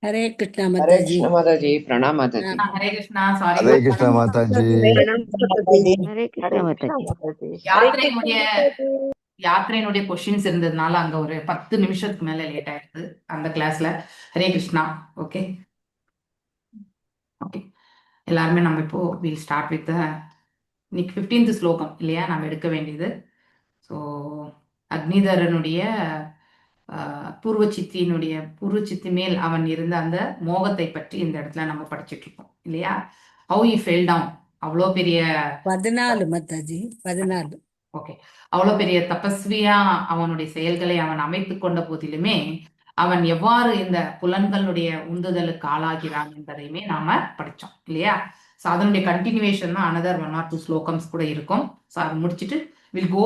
हरे कृष्णा हरे माता जी। कृष्ण माता जी, प्रणाम माता जी। प्रणाम। हरे कृष्णा सारी हरे कृष्णा माता जी। प्रणाम माता जी। हरे कृष्णा माता जी। யாத்திரையினுடைய யாத்திரையினுடைய கொஸ்டின்ஸ் இருந்ததுனால அங்க ஒரு 10 நிமிஷத்துக்கு மேல லேட் ஆயிடுது அந்த கிளாஸ்ல. ஹரே கிருஷ்ணா. ஓகே ஓகே எல்லாருமே நம்ம இப்போ வில் ஸ்டார்ட் வித் இன்னைக்கு 15th ஸ்லோகம் இல்லையா நம்ம எடுக்க வேண்டியது. ஸோ அக்னிதரனுடைய பூர்வ சித்தி மேல் அவன் இருந்த அந்த மோகத்தை பற்றி இந்த இடத்துல நம்ம படிச்சுட்டு இருக்கோம் இல்லையா. ஹவு யூ ஃபெல் டவுன், அவ்வளோ பெரிய 14 माता जी 14. ஓகே அவ்வளோ பெரிய தபஸ்வியா அவனுடைய செயல்களை அவன் அமைத்து கொண்ட போதிலுமே அவன் எவ்வாறு இந்த புலன்களுடைய உந்துதலுக்கு ஆளாகிறான் என்பதையுமே நாம படிச்சோம் இல்லையா. ஸோ அதனுடைய கண்டினியூவேஷன் தான் அனதர் 1 or 2 ஸ்லோகம்ஸ் கூட இருக்கும். ஸோ அதை முடிச்சுட்டு வில் கோ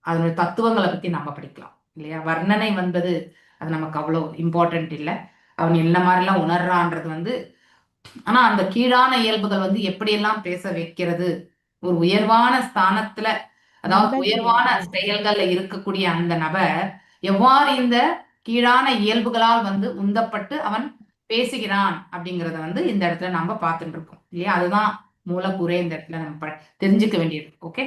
அதனுடைய தத்துவங்களை பத்தி நாம படிக்கலாம் இல்லையா. வர்ணனை வந்தது அது நமக்கு அவ்வளோ இம்பார்ட்டன்ட் இல்லை. அவன் என்ன மாதிரிலாம் உணர்றான்றது ஆனா அந்த கீழான இயல்புகள் எப்படியெல்லாம் பேச வைக்கிறது, ஒரு உயர்வான ஸ்தானத்துல அதாவது உயர்வான செயல்கள்ல இருக்கக்கூடிய அந்த நபர் எவ்வாறு இந்த கீழான இயல்புகளால் உந்தப்பட்டு அவன் பேசுகிறான் அப்படிங்கறத இந்த இடத்துல நம்ம பார்த்துட்டு இருக்கோம் இல்லையா. அதுதான் மூலக்கூறே இந்த இடத்துல நம்ம தெரிஞ்சுக்க வேண்டியது. ஓகே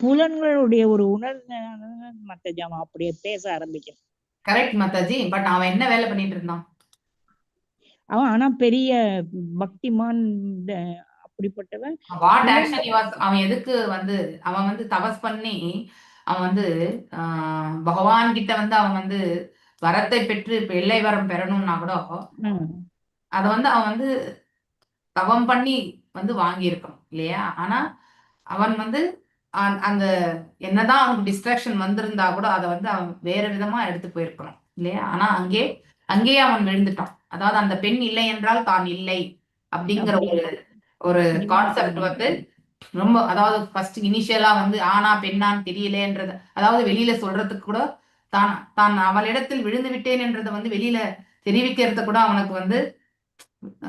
புலன்களுடைய ஒரு உணர்வு மத்த ஜாமம் அப்படியே பேச ஆரம்பிக்கும். கரெக்ட் மாதாஜி. பட் அவன் என்ன வேலை பண்ணிட்டு இருந்தான்? அவன் ஆனா பெரிய பக்திமான் அப்படிப்பட்டவன். வாட் ஆக்ஷன் அவன் எதுக்கு அவன் தபஸ் பண்ணி அவன் பகவான் கிட்ட அவன் வரத்தை பெற்று பிள்ளை வரம் பெறணும்னா கூட அத அவன் தவம் பண்ணி வாங்கியிருக்கணும் இல்லையா. ஆனா அவன் அந்த என்னதான் அவனுக்கு டிஸ்ட்ராக்ஷன் வந்திருந்தா கூட அதை அவன் வேற விதமா எடுத்து போயிருக்கணும் இல்லையா. ஆனா அங்கேயே அவன் விழுந்துட்டான். அதாவது அந்த பெண் இல்லை என்றால் தான் இல்லை அப்படிங்கிற ஒரு கான்செப்ட் ரொம்ப, அதாவது ஃபர்ஸ்ட் இனிஷியலா ஆனா பெண்ணான்னு தெரியலன்றது, அதாவது வெளியில சொல்றதுக்கு கூட தான் தான் அவளிடத்தில் விழுந்து விட்டேன் என்றதை வெளியில தெரிவிக்கிறது கூட அவனுக்கு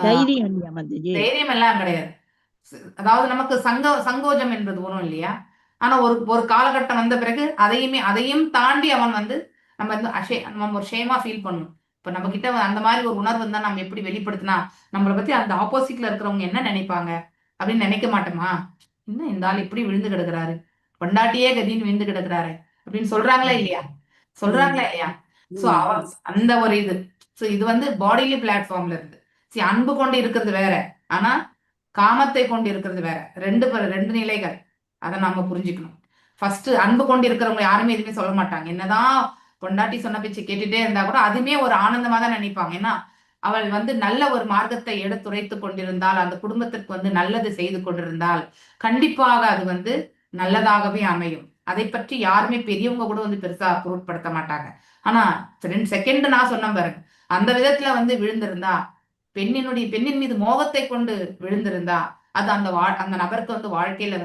தைரியம் எல்லாம் கிடையாது. அதாவது நமக்கு சங்கோஜம் என்பது வரும் இல்லையா. ஆனா ஒரு ஒரு காலகட்டம் வந்த பிறகு அதையும் தாண்டி அவன் நம்ம ஒரு ஷேமா ஃபீல் பண்ணும். இப்ப நம்ம கிட்ட அந்த மாதிரி ஒரு உணர்வு இருந்தா நம்ம எப்படி வெளிப்படுத்தினா நம்மளை பத்தி அந்த ஆப்போசிட்ல இருக்கிறவங்க என்ன நினைப்பாங்க அப்படின்னு நினைக்க மாட்டோமா. இன்னும் இந்த ஆள் இப்படி விழுந்து கிடக்குறாரு, பொண்டாட்டியே கதின்னு விழுந்து கிடக்குறாரு அப்படின்னு சொல்றாங்களா இல்லையா. சொல்றாங்களா இல்லையா. சோ அந்த ஒரு இது பாடிலி பிளாட்ஃபார்ம்ல இருந்து அன்பு கொண்டு இருக்கிறது வேற, ஆனா காமத்தை கொண்டு இருக்கிறது வேற. ரெண்டு நிலைகள். அதை நாம புரிஞ்சுக்கணும். ஃபர்ஸ்ட் அன்பு கொண்டு இருக்கிறவங்க யாருமே எதுவுமே சொல்ல மாட்டாங்க. என்னதான் பொண்டாட்டி சொன்ன பேச்சு கேட்டுட்டே இருந்தா கூட அதுமே ஒரு ஆனந்தமா தான் நினைப்பாங்க. ஏன்னா அவள் நல்ல ஒரு மார்க்கத்தை எடுத்துரைத்து கொண்டிருந்தால், அந்த குடும்பத்திற்கு நல்லது செய்து கொண்டிருந்தால் கண்டிப்பாக அது நல்லதாகவே அமையும். அதை பற்றி யாருமே பெரியவங்க கூட பெருசா பொருட்படுத்த மாட்டாங்க. ஆனா 2 செகண்ட் நான் சொன்ன பாருங்க, அந்த விதத்துல விழுந்திருந்தா, பெண்ணின் மீது மோகத்தை கொண்டு விழுந்திருந்தா அது அந்த நபருக்கு வாழ்க்கையில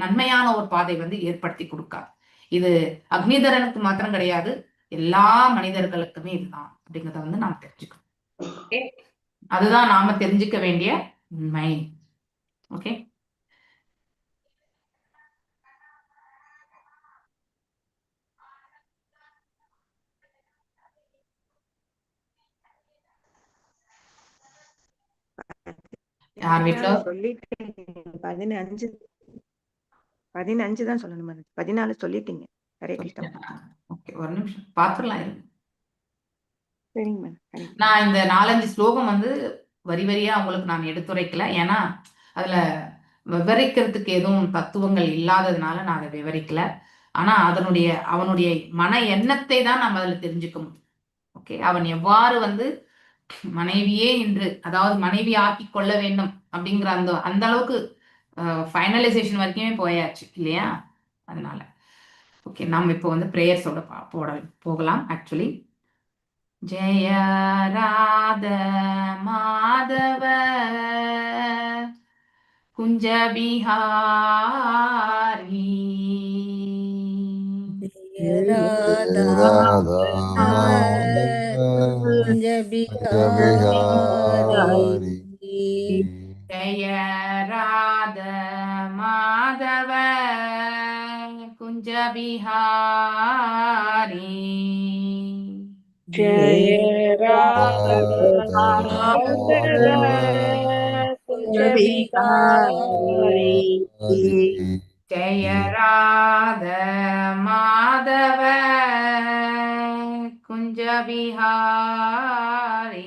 நன்மையான ஒரு பாதை ஏற்படுத்தி கொடுக்காது. இது அக்னிதரனுக்கு மாத்திரம் கிடையாது, எல்லா மனிதர்களுக்குமே இதுதான் அப்படிங்கறத நாம் தெரிஞ்சுக்கணும். ஓகே, அதுதான் நாம தெரிஞ்சுக்க வேண்டிய உண்மை. ஓகே, யார் வீட்டுல சொல்லிட்டேன் 15 தான் சொல்லணும். 14 சொல்லிட்டீங்க. ஹரே கிருஷ்ணா. ஓகே, ஒரு நிமிஷம் பாத்துடலாம். சரிங்க மேடம். நான் இந்த 4-5 ஸ்லோகம் வரி வரியா உங்களுக்கு நான் எடுத்துரைக்கல. ஏன்னா அதுல விவரிக்கிறதுக்கு எதுவும் தத்துவங்கள் இல்லாததுனால நான் அதை விவரிக்கல. ஆனா அவனுடைய மன எண்ணத்தை தான் நம்ம அதுல தெரிஞ்சுக்கணும். ஓகே, அவன் எவ்வாறு மனைவியே என்று, அதாவது மனைவி ஆக்கி கொள்ள வேண்டும் அப்படிங்கிற அந்த அளவுக்கு ஃபைனலைசேஷன் வரைக்குமே போயாச்சு இல்லையா. அதனால ஓகே, நம்ம இப்போ பிரேயர்ஸோட போகலாம். ஆக்சுவலி ஜெய ராத மாதவ குஞ்ச பிஹாரி राधा कुंज बिहारी ஜெய ராத மாதவ குஞ்ச பிஹாரி जय राधा माधव कुंज विहारी जय राध माधव कुंज बिहारी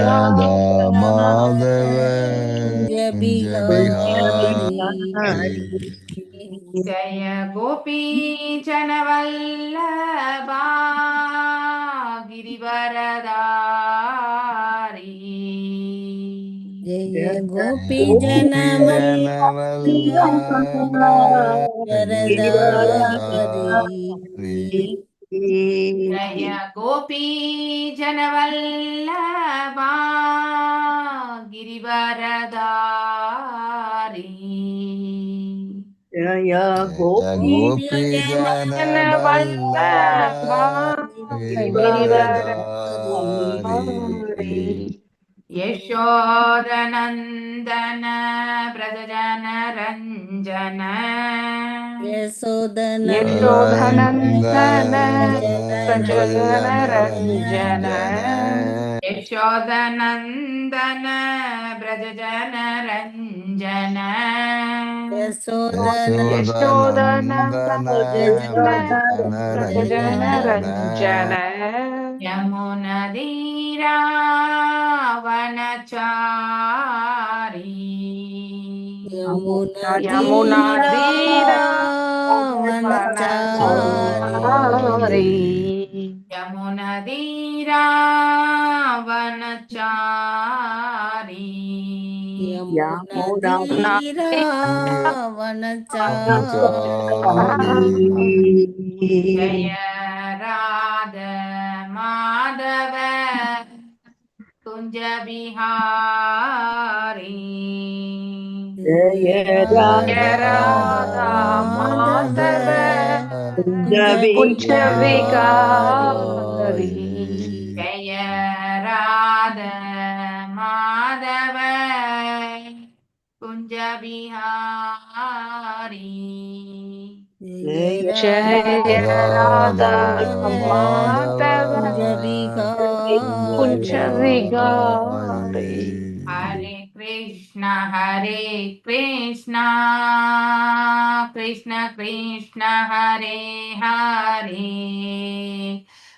राधा माधव कुंज बिहारी जय गोपी जनवल्लभा गिरिवरदारी जय गोपी जनवल्लभ जनवल्लभारी जय गोपी जनवल्लभा गिरिवरदारी जय गोपी जनवल्लभ गिरिवरधारी यशोदनन्दन व्रजजन रञ्जन यशोधनन्दन प्रजन रञ्जन यशोदनन्दन व्रजजन रञ्जन यशोदनन्दन प्रजन रञ्जन यमुनदीरावनचारी यमुनदीरावनचारी यमुनदीरावनचारी यमुनदीरावनचारी जय राध माधव कुंज बिहारी जय राधा माधव कुंज विहारी जय राध माधव कुंज बिहारी जय राधा माधव कुंज विहारी हरे कृष्ण कृष्ण कृष्ण हरे हरे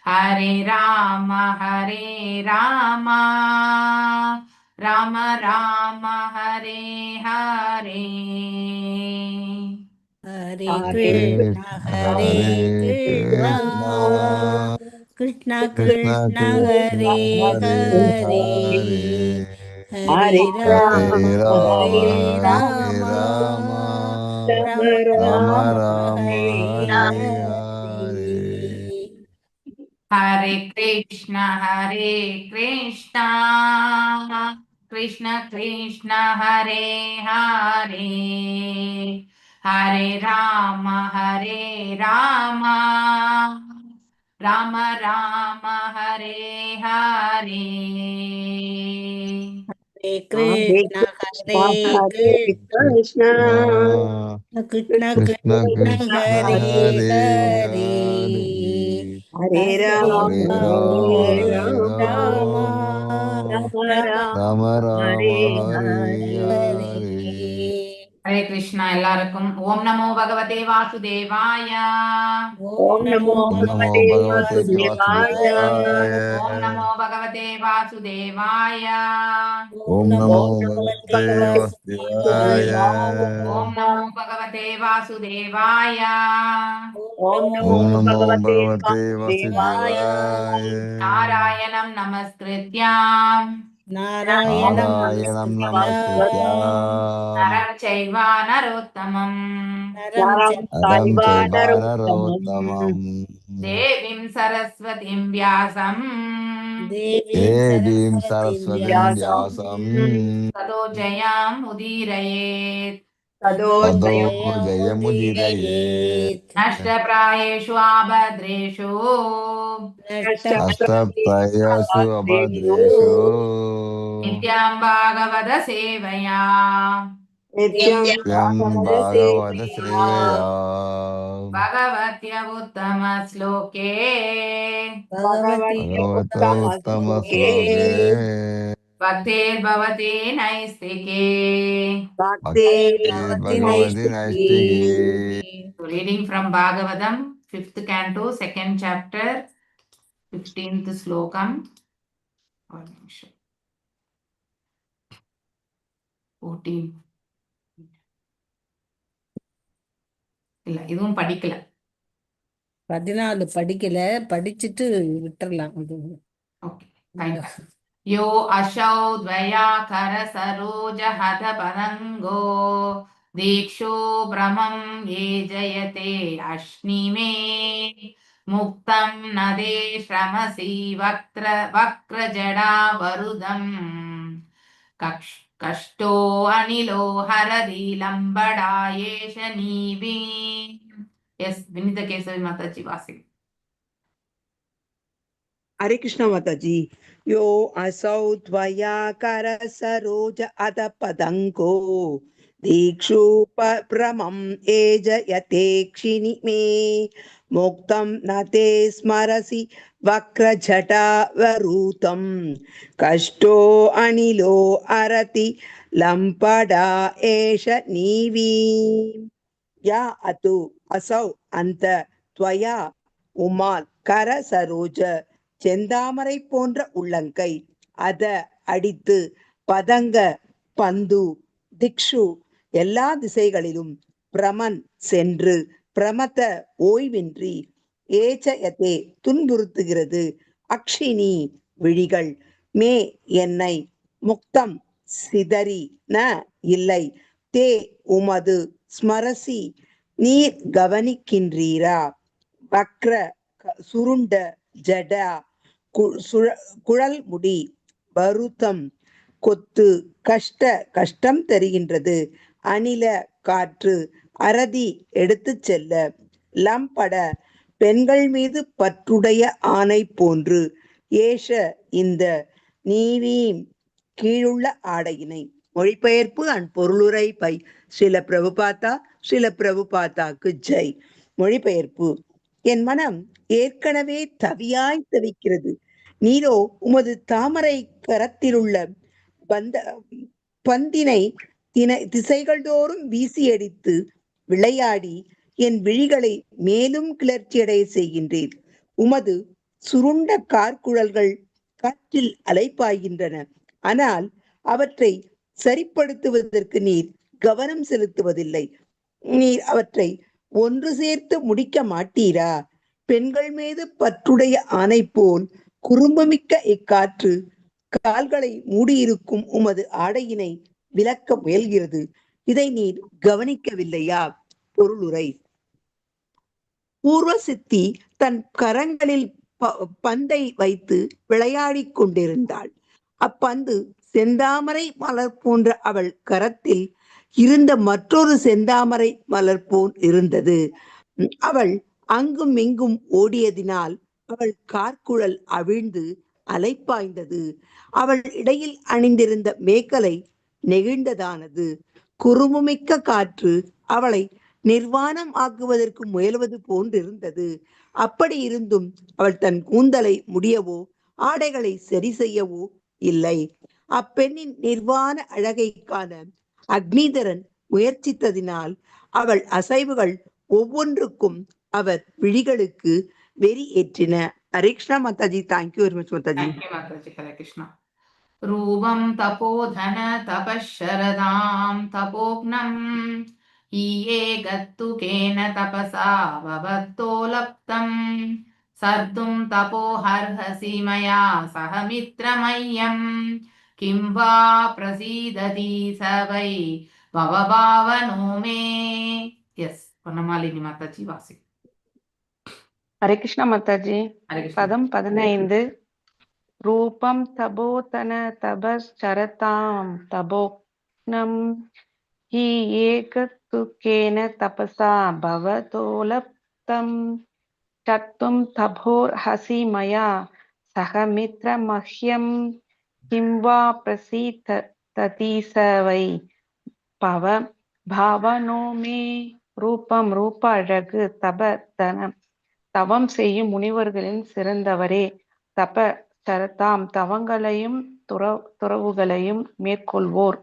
हरे राम राम राम हरे हरे हरे कृष्ण कृष्ण कृष्ण हरे हरे हरे राम राम राम हरे हरे हरे कृष्ण कृष्ण कृष्ण हरे हरे हरे राम राम राम हरे हरे हरे कृष्ण कृष्ण कृष्ण कृष्ण कृष्ण कृष्ण हरे हरे हरे हरे हरे राम राम राम राम राम हरे हरे हरे हरे कृष्णा எல்லாருக்கும் ஓம் நமோ பகவதே வாசுதேவாய ओम नमो ओम नमो भगवते भगवते वासुदेवाय वासुदेवाय ஓம் நமோ பகவதே வாசுதேவாய ओम ओम नमो ओम नमो भगवते भगवते वासुदेवाय ஓம் நமோ பகவதே வாசுதேவாய ओम ओम नमो नमो भगवते भगवते वासुदेवाय वासुदेवाय நாராயணம் நமஸ்கிருத்யாம் नारायणं नारायणं नमस्कृत्य नमस्कृत्य நரம் चैव नरोत्तमम् नरं नरं अदं चैव चैव नरोत्तमम् नरोत्तमम् देवीं सरस्वतीं व्यासम् देवीं देवीं सरस्वतीं सरस्वतीं व्यासं व्यासं ततो जयाम् उदीरयेत् तदो ततो जयमुदीरयेत् जयमुदीरयेत् नष्टप्रायेषु आभद्रेषु अष्टप्रयसु नष्टप्रायेषु अभद्रेषु नित्यां भागवत सेवया नित्यं यं भागवत श्रेया भगवत्य उत्तम श्लोके भगवति भगवतो उत्तम श्लोके भक्तिर्भवति नैस्तिके. भक्ति भगवति नैष्टिके. So reading from Bhagavatam, 5th canto, 2nd chapter, 15th slokam. 14. இல்ல இதுவும் படிக்கல. 14 படிக்கல, படிச்சுட்டு விட்டுறலாம். அது ஓகே, யோ அசௌ த்வயாகர சரோஜ ஹத பதங்கோ தீக்ஷோ பிரமம் ஏ ஜயதே அஷ்ணிமே முக்தம் நதே ஸ்ரமசி வக்ரஜடா வருதம் கஷ்டோ அனிலோ ஹரதி லம்படாயேஷ நீவி. எஸ் வினித கேசவி மாதாஜி வாசி. हरे कृष्ण माता जी. यो असौ त्वया कर सरोज अध पदंको दीक्षोपभ्रमं एजयते क्षिणि मे मुक्तं न ते स्मरसि वक्रजटावरूतं कष्टो अनिलो अरति लम्पडा एष नीवी. या अतु असौ अन्त त्वया उमाल कर सरोज செந்தாமரை போன்ற உள்ளங்கை அத அடித்து பதங்க பந்து திக்ஷு எல்லா திசைகளிலும் பிரமன் சென்று பிரமத ஓய்வின்றி ஏச்சயத்தே துன்புறுத்துகிறது அக்ஷினி விழிகள் மே என்னை முக்தம் சிதறி ந இல்லை தே உமது ஸ்மரசி நீர் கவனிக்கின்றீரா வக்ர சுருண்ட ஜடா குழல் முடி பருத்தம் கொத்து கஷ்டம் தருகின்றது அனில காற்று அரதி எடுத்து செல்ல லம்பட பெண்கள் மீது பற்றுடைய ஆணை போன்று ஏஷ இந்த நீவி கீழுள்ள ஆடையினை. மொழிபெயர்ப்பு அண்ட் பொருளுரை பை ஸ்ரீல பிரபுபாதாக்கு ஜெய். மொழிபெயர்ப்பு. என் மனம் ஏற்கனவே தவியாய் தவிக்கிறது. நீரோ உமது தாமரை கரத்திலுள்ள பந்தினை திசைகள் தோறும் வீசி அடித்து விளையாடி என் விழிகளை மேலும் கிளர்ச்சியடைய செய்கின்றீர். உமது சுருண்ட கார்குழல்கள் காற்றில் அலைப்பாய்கின்றன. ஆனால் அவற்றை சரிப்படுத்துவதற்கு நீர் கவனம் செலுத்துவதில்லை. நீர் அவற்றை ஒன்று சேர்த்து முடிக்க மாட்டீரா? பெண்கள் மீது பற்றுடைய ஆணை போல் குறும்புமிக்க இக்காற்று கால்களை மூடியிருக்கும் உமது ஆடையினை விலக்க முயல்கிறது. இதை நீர் கவனிக்கவில்லையா? பொருளுரை. பூர்வ சித்தி தன் கரங்களில் பந்தை வைத்து விளையாடி கொண்டிருந்தாள். அப்பந்து செந்தாமரை மலர் போன்ற அவள் கரத்தில் இருந்த மற்றொரு செந்தாமரை மலர் போல் இருந்தது. அவள் அங்கும் இங்கும் ஓடியதினால் அவள் கார்குழல் அவிழ்ந்து அலைப்பாய்ந்தது. அவள் இடையில் அணிந்திருந்த மேக்கலை நெகிழ்ந்ததானது. குறும்புமிக்க காற்று அவளை நிர்வாணம் ஆக்குவதற்கு முயல்வது போன்றிருந்தது. அப்படி இருந்தும் அவள் தன் கூந்தலை முடியவோ ஆடைகளை சரி செய்யவோ இல்லை. அப்பெண்ணின் நிர்வாண அழகை காண அக்னிதரன் முயற்சித்ததினால் அவள் அசைவுகள் ஒவ்வொன்றுக்கும் அவர் விழிகளுக்கு வெறி ஏற்றின. Hare Krishna Mataji. Thank you very much Mataji. Hare Krishna. ரூபம் தபோதன தபஷரதாம் தபோக்னம் ஈயே கத்து கேன தபசா பவத்தோலப்தம் சர்தும் தபோஹர்ஹசி மயா சஹமித்ரமய்யம் கிம் வா பிரசீததி சவை பவபாவனோ மே. எஸ் பொன்னமாலினி மாதாஜி வாசி. ஹரே கிருஷ்ணா மாதாஜி. பதம் 15. ரூபம் தபோதன தபஸ்சரதாம் தபோக்னம் ஹி ஏகத்துகேன தபசா பவதோலப்தம் சத்தும் தபோர் ஹசி மயா சஹமித்ர மஹ்யம் கிம் வா பிரசீததி சவை பவ பாவனோமே ரூபம் ரூப அழகு தவம் செய்யும் முனிவர்களின் சிறந்தவரே. தப சரதாம் தவங்களையும் துறவுகளையும் மேற்கொள்வோர்.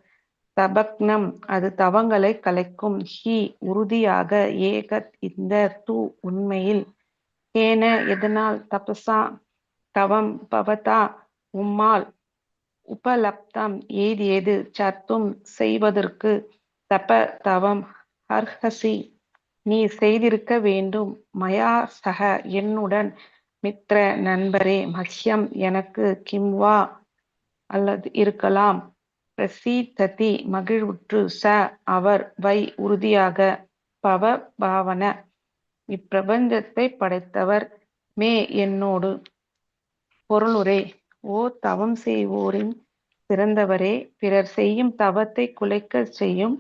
தபக்னம் அது தவங்களை கலைக்கும். ஹி உறுதியாக. ஏகத் இந்த. து உண்மையில். கேன எதனால். தபசா தவம். பவதா உம்மால். உபலப்தம் எய்தியது. சர்த்தும் செய்வதற்கு. தப தவம். அர்ஹசி நீ செய்திருக்க வேண்டும். மயா சக என்னுடன். மித்ர நண்பரே. மஹ்யம் எனக்கு. கிம்வா அல்லது இருக்கலாம். பிரசீததி மகிழ்வுற்று. ச அவர். வை உறுதியாக. பவ பாவன இப்பிரபஞ்சத்தை படைத்தவர். மே என்னோடு. பொருளுரை. ஓ தவம் செய்வோரின் சிறந்தவரே, பிறர் செய்யும் தவத்தை குலைக்கச் செய்யும்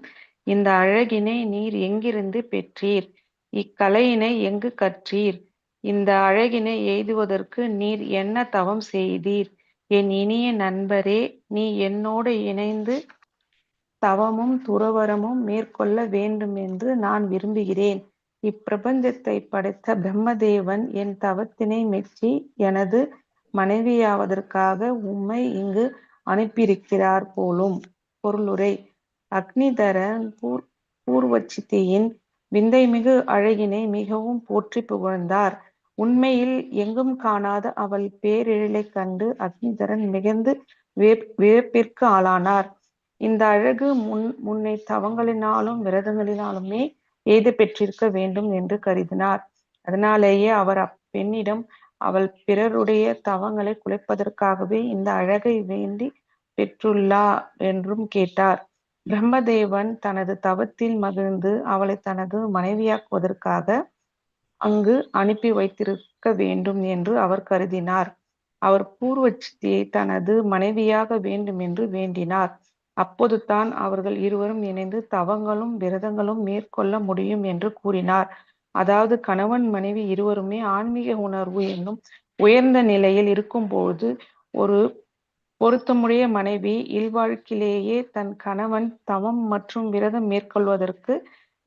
இந்த அழகினை நீர் எங்கிருந்து பெற்றீர்? இக்கலையினை எங்கு கற்றீர்? இந்த அழகினை எய்துவதற்கு நீர் என்ன தவம் செய்தீர்? என் இனிய நண்பரே, நீ என்னோடு இணைந்து தவமும் துறவறமும் மேற்கொள்ள வேண்டுமென்று நான் விரும்புகிறேன். இப்பிரபஞ்சத்தை படைத்த பிரம்மதேவன் என் தவத்தினை மெச்சி எனது மனைவியாவதற்காக உம்மை இங்கு அனுப்பியிருக்கிறார் போலும். பொருளுரை. அக்னிதரன் பூர்வச்சித்தியின் விந்தைமிகு அழகினை மிகவும் போற்றி புகழ்ந்தார். உண்மையில் எங்கும் காணாத அவள் பேரெழிலைக் கண்டு அக்னிதரன் மிகுந்து வியப்பிற்கு ஆளானார். இந்த அழகு முன்னை தவங்களினாலும் விரதங்களினாலுமே எய்து பெற்றிருக்க வேண்டும் என்று கருதினார். அதனாலேயே அவர் அப்பெண்ணிடம் அவள் பிறருடைய தவங்களை குலைப்பதற்காகவே இந்த அழகை வேண்டி பெற்றுள்ளா என்றும் கேட்டார். பிரம்மதேவன் தனது தவத்தில் மகிழ்ந்து அவளை தனது மனைவியாக்குவதற்காக அங்கு அனுப்பி வைத்திருக்க வேண்டும் என்று அவர் கருதினார். அவர் பூர்வச்சித்தியை தனது மனைவியாக வேண்டும் என்று வேண்டினார். அப்போது தான் அவர்கள் இருவரும் இணைந்து தவங்களும் விரதங்களும் மேற்கொள்ள முடியும் என்று கூறினார். அதாவது கணவன் மனைவி இருவருமே ஆன்மீக உணர்வு என்னும் உயர்ந்த நிலையில் இருக்கும்போது ஒரு பொருத்தமுடைய மனைவி இல்வாழ்க்கையிலேயே தன் கணவன் தவம் மற்றும் விரதம் மேற்கொள்வதற்கு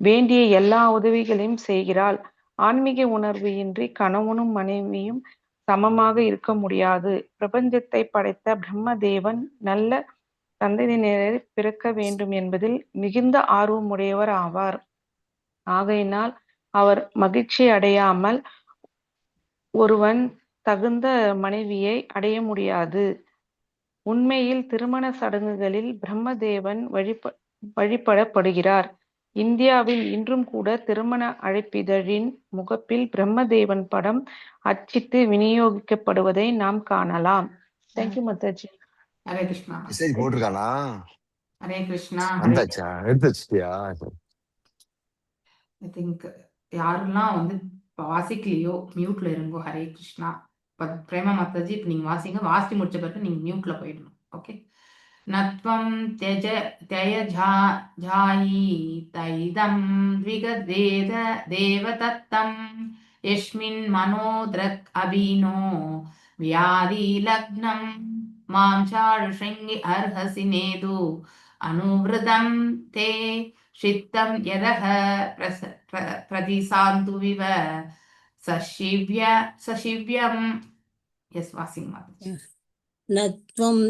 வேண்டிய எல்லா உதவிகளையும் செய்கிறாள். ஆன்மீக உணர்வு இன்றி கணவனும் மனைவியும் சமமாக இருக்க முடியாது. பிரபஞ்சத்தை படைத்த பிரம்மதேவன் நல்ல சந்ததியினரை பிறக்க வேண்டும் என்பதில் மிகுந்த ஆர்வமுடையவர் ஆவார். ஆகையினால் அவர் மகிழ்ச்சி அடையாமல் ஒருவன் தகுந்த மனைவியை அடைய முடியாது. உண்மையில் திருமண சடங்குகளில் பிரம்மதேவன் வழிபடப்படுகிறார். இந்தியாவில் இன்றும் கூட திருமண அழைப்பிதழின் முகப்பில் பிரம்மதேவன் படம் அச்சிட்டு விநியோகிக்கப்படுவதை நாம் காணலாம். தேங்க்யூ மாதாஜி. ஹரே கிருஷ்ணா. மெசேஜ் போட்டிருக்கானா? ஹரே கிருஷ்ணா. வந்தாச்சா? எடுத்து வச்சிட்டியா? ஐ திங்க் யாரெல்லாம் வந்து வாசிக்கலையோ மியூட்ல இருங்கோ. ஹரே கிருஷ்ணா. பிரேமா மாதாஜி இப்போ நீங்க வாசிங்க. வாசி முடிச்ச பிறகு நீங்க மியூட்ல போயிடணும். ஓகே. நத்வம் த்யஜாயி தைதம் த்விகதேத தேவதத்தம் யஸ்மின் மனோத்ரக் அபினோ வியாதி லக்னம் மாம் சாருஷங்கி அர்ஹசி நேது அனுவ்ருதம் தே சித்தம் யதஹ பிரதிசாந்து விவ சசிவ்யம். எஸ் வாசிங் மாதாஜி. நத்வம்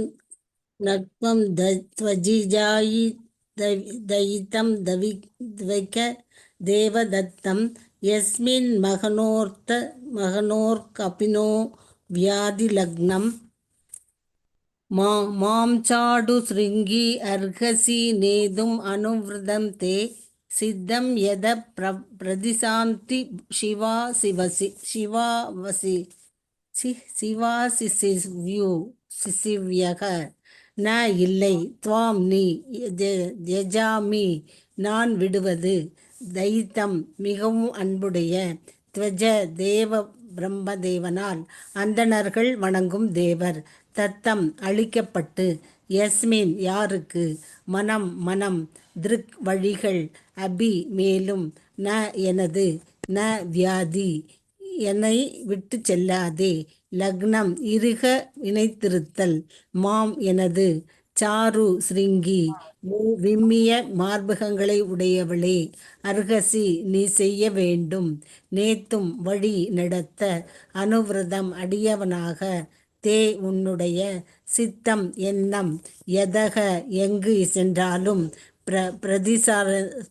நத்வம் த்வஜிஜாயி தயிதம் த்விக தேவதத்தம் யஸ்மின் மகனோர்கபினோ வியாதி லக்னம் மாம் சாடு ஸ்ருங்கி அர்ஹசி நேதும் அனுவ்ருதம் தே சித்தம் யத பிரதிசாந்தி சிசிவ்யக ந இல்லை. துவாம் நீ. யஜாமி நான் விடுவது. தைத்தம் மிகவும் அன்புடைய. த்வஜ தேவ பிரம்மதேவனால் அந்தணர்கள் வணங்கும் தேவர். தத்தம் அளிக்கப்பட்டு. யஸ்மின் யாருக்கு. மனம் திருக் வழிகள். அபி மேலும். ந எனது. ந வியாதி என்னை விட்டு செல்லாதே. லக்னம் இறுக இணைத்திருத்தல். மாம் எனது. சாரு சிருங்கி விம்மிய மார்பகங்களை உடையவளே, அர்ஹசி நீ செய்ய வேண்டும். நேத்தும் வழி நடத்த அனுவிரதம் அடியவனாக தே உன்னுடைய சித்தம் எண்ணம் யதக எங்கு சென்றாலும்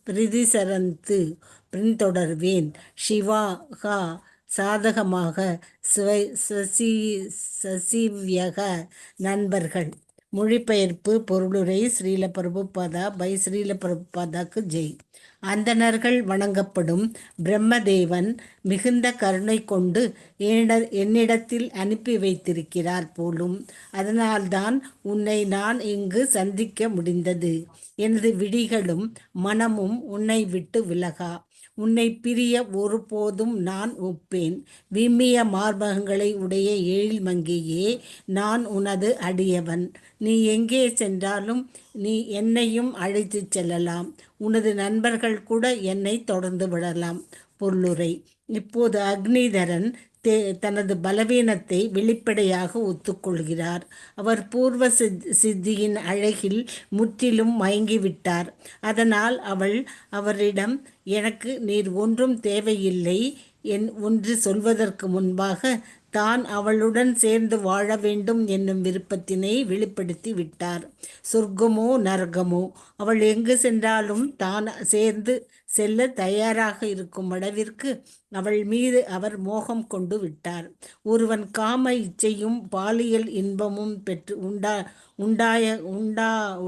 பிரதிசரந்து பின்தொடர்வேன். சிவா ஹா சாதகமாக சசிவியக நண்பர்கள். மொழிபெயர்ப்பு பொருளுரை ஸ்ரீல பிரபுபாதா பை ஸ்ரீல பிரபுபாதாக்கு ஜெய். அந்தணர்கள் வணங்கப்படும் பிரம்மதேவன் மிகுந்த கருணை கொண்டு என்னிடத்தில் அனுப்பி வைத்திருக்கிறார் போலும். அதனால்தான் உன்னை நான் இங்கு சந்திக்க முடிந்தது. எனது விழிகளும் மனமும் உன்னை விட்டு விலகா. உன்னை பிரிய ஒருபோதும் நான் ஒப்பேன். விம்மிய மார்பகங்களை உடைய எழில்மங்கையே, நான் உனது அடியவன். நீ எங்கே சென்றாலும் நீ என்னையும் அழைத்துச் செல்லலாம். உனது நண்பர்கள் கூட என்னை தொடர்ந்து விடலாம். பொருளுரை. இப்போது அக்னிதரன் தனது பலவீனத்தை வெளிப்படையாக ஒத்துக்கொள்கிறார். அவர் பூர்வ சித்தியின் அழகில் முற்றிலும் மயங்கிவிட்டார். அதனால் அவரிடம் எனக்கு நீர் ஒன்றும் தேவையில்லை ஒன்று சொல்வதற்கு முன்பாக தான் அவளுடன் சேர்ந்து வாழ வேண்டும் என்னும் விருப்பத்தினை வெளிப்படுத்தி விட்டார். சொர்க்கமோ நரகமோ அவள் எங்கு சென்றாலும் தான் சேர்ந்து செல்ல தயாராக இருக்கும் அளவிற்கு அவள் மீது அவர் மோகம் கொண்டு விட்டார். ஒருவன் காம இச்சையும் பாலியல் இன்பமும் பெற்று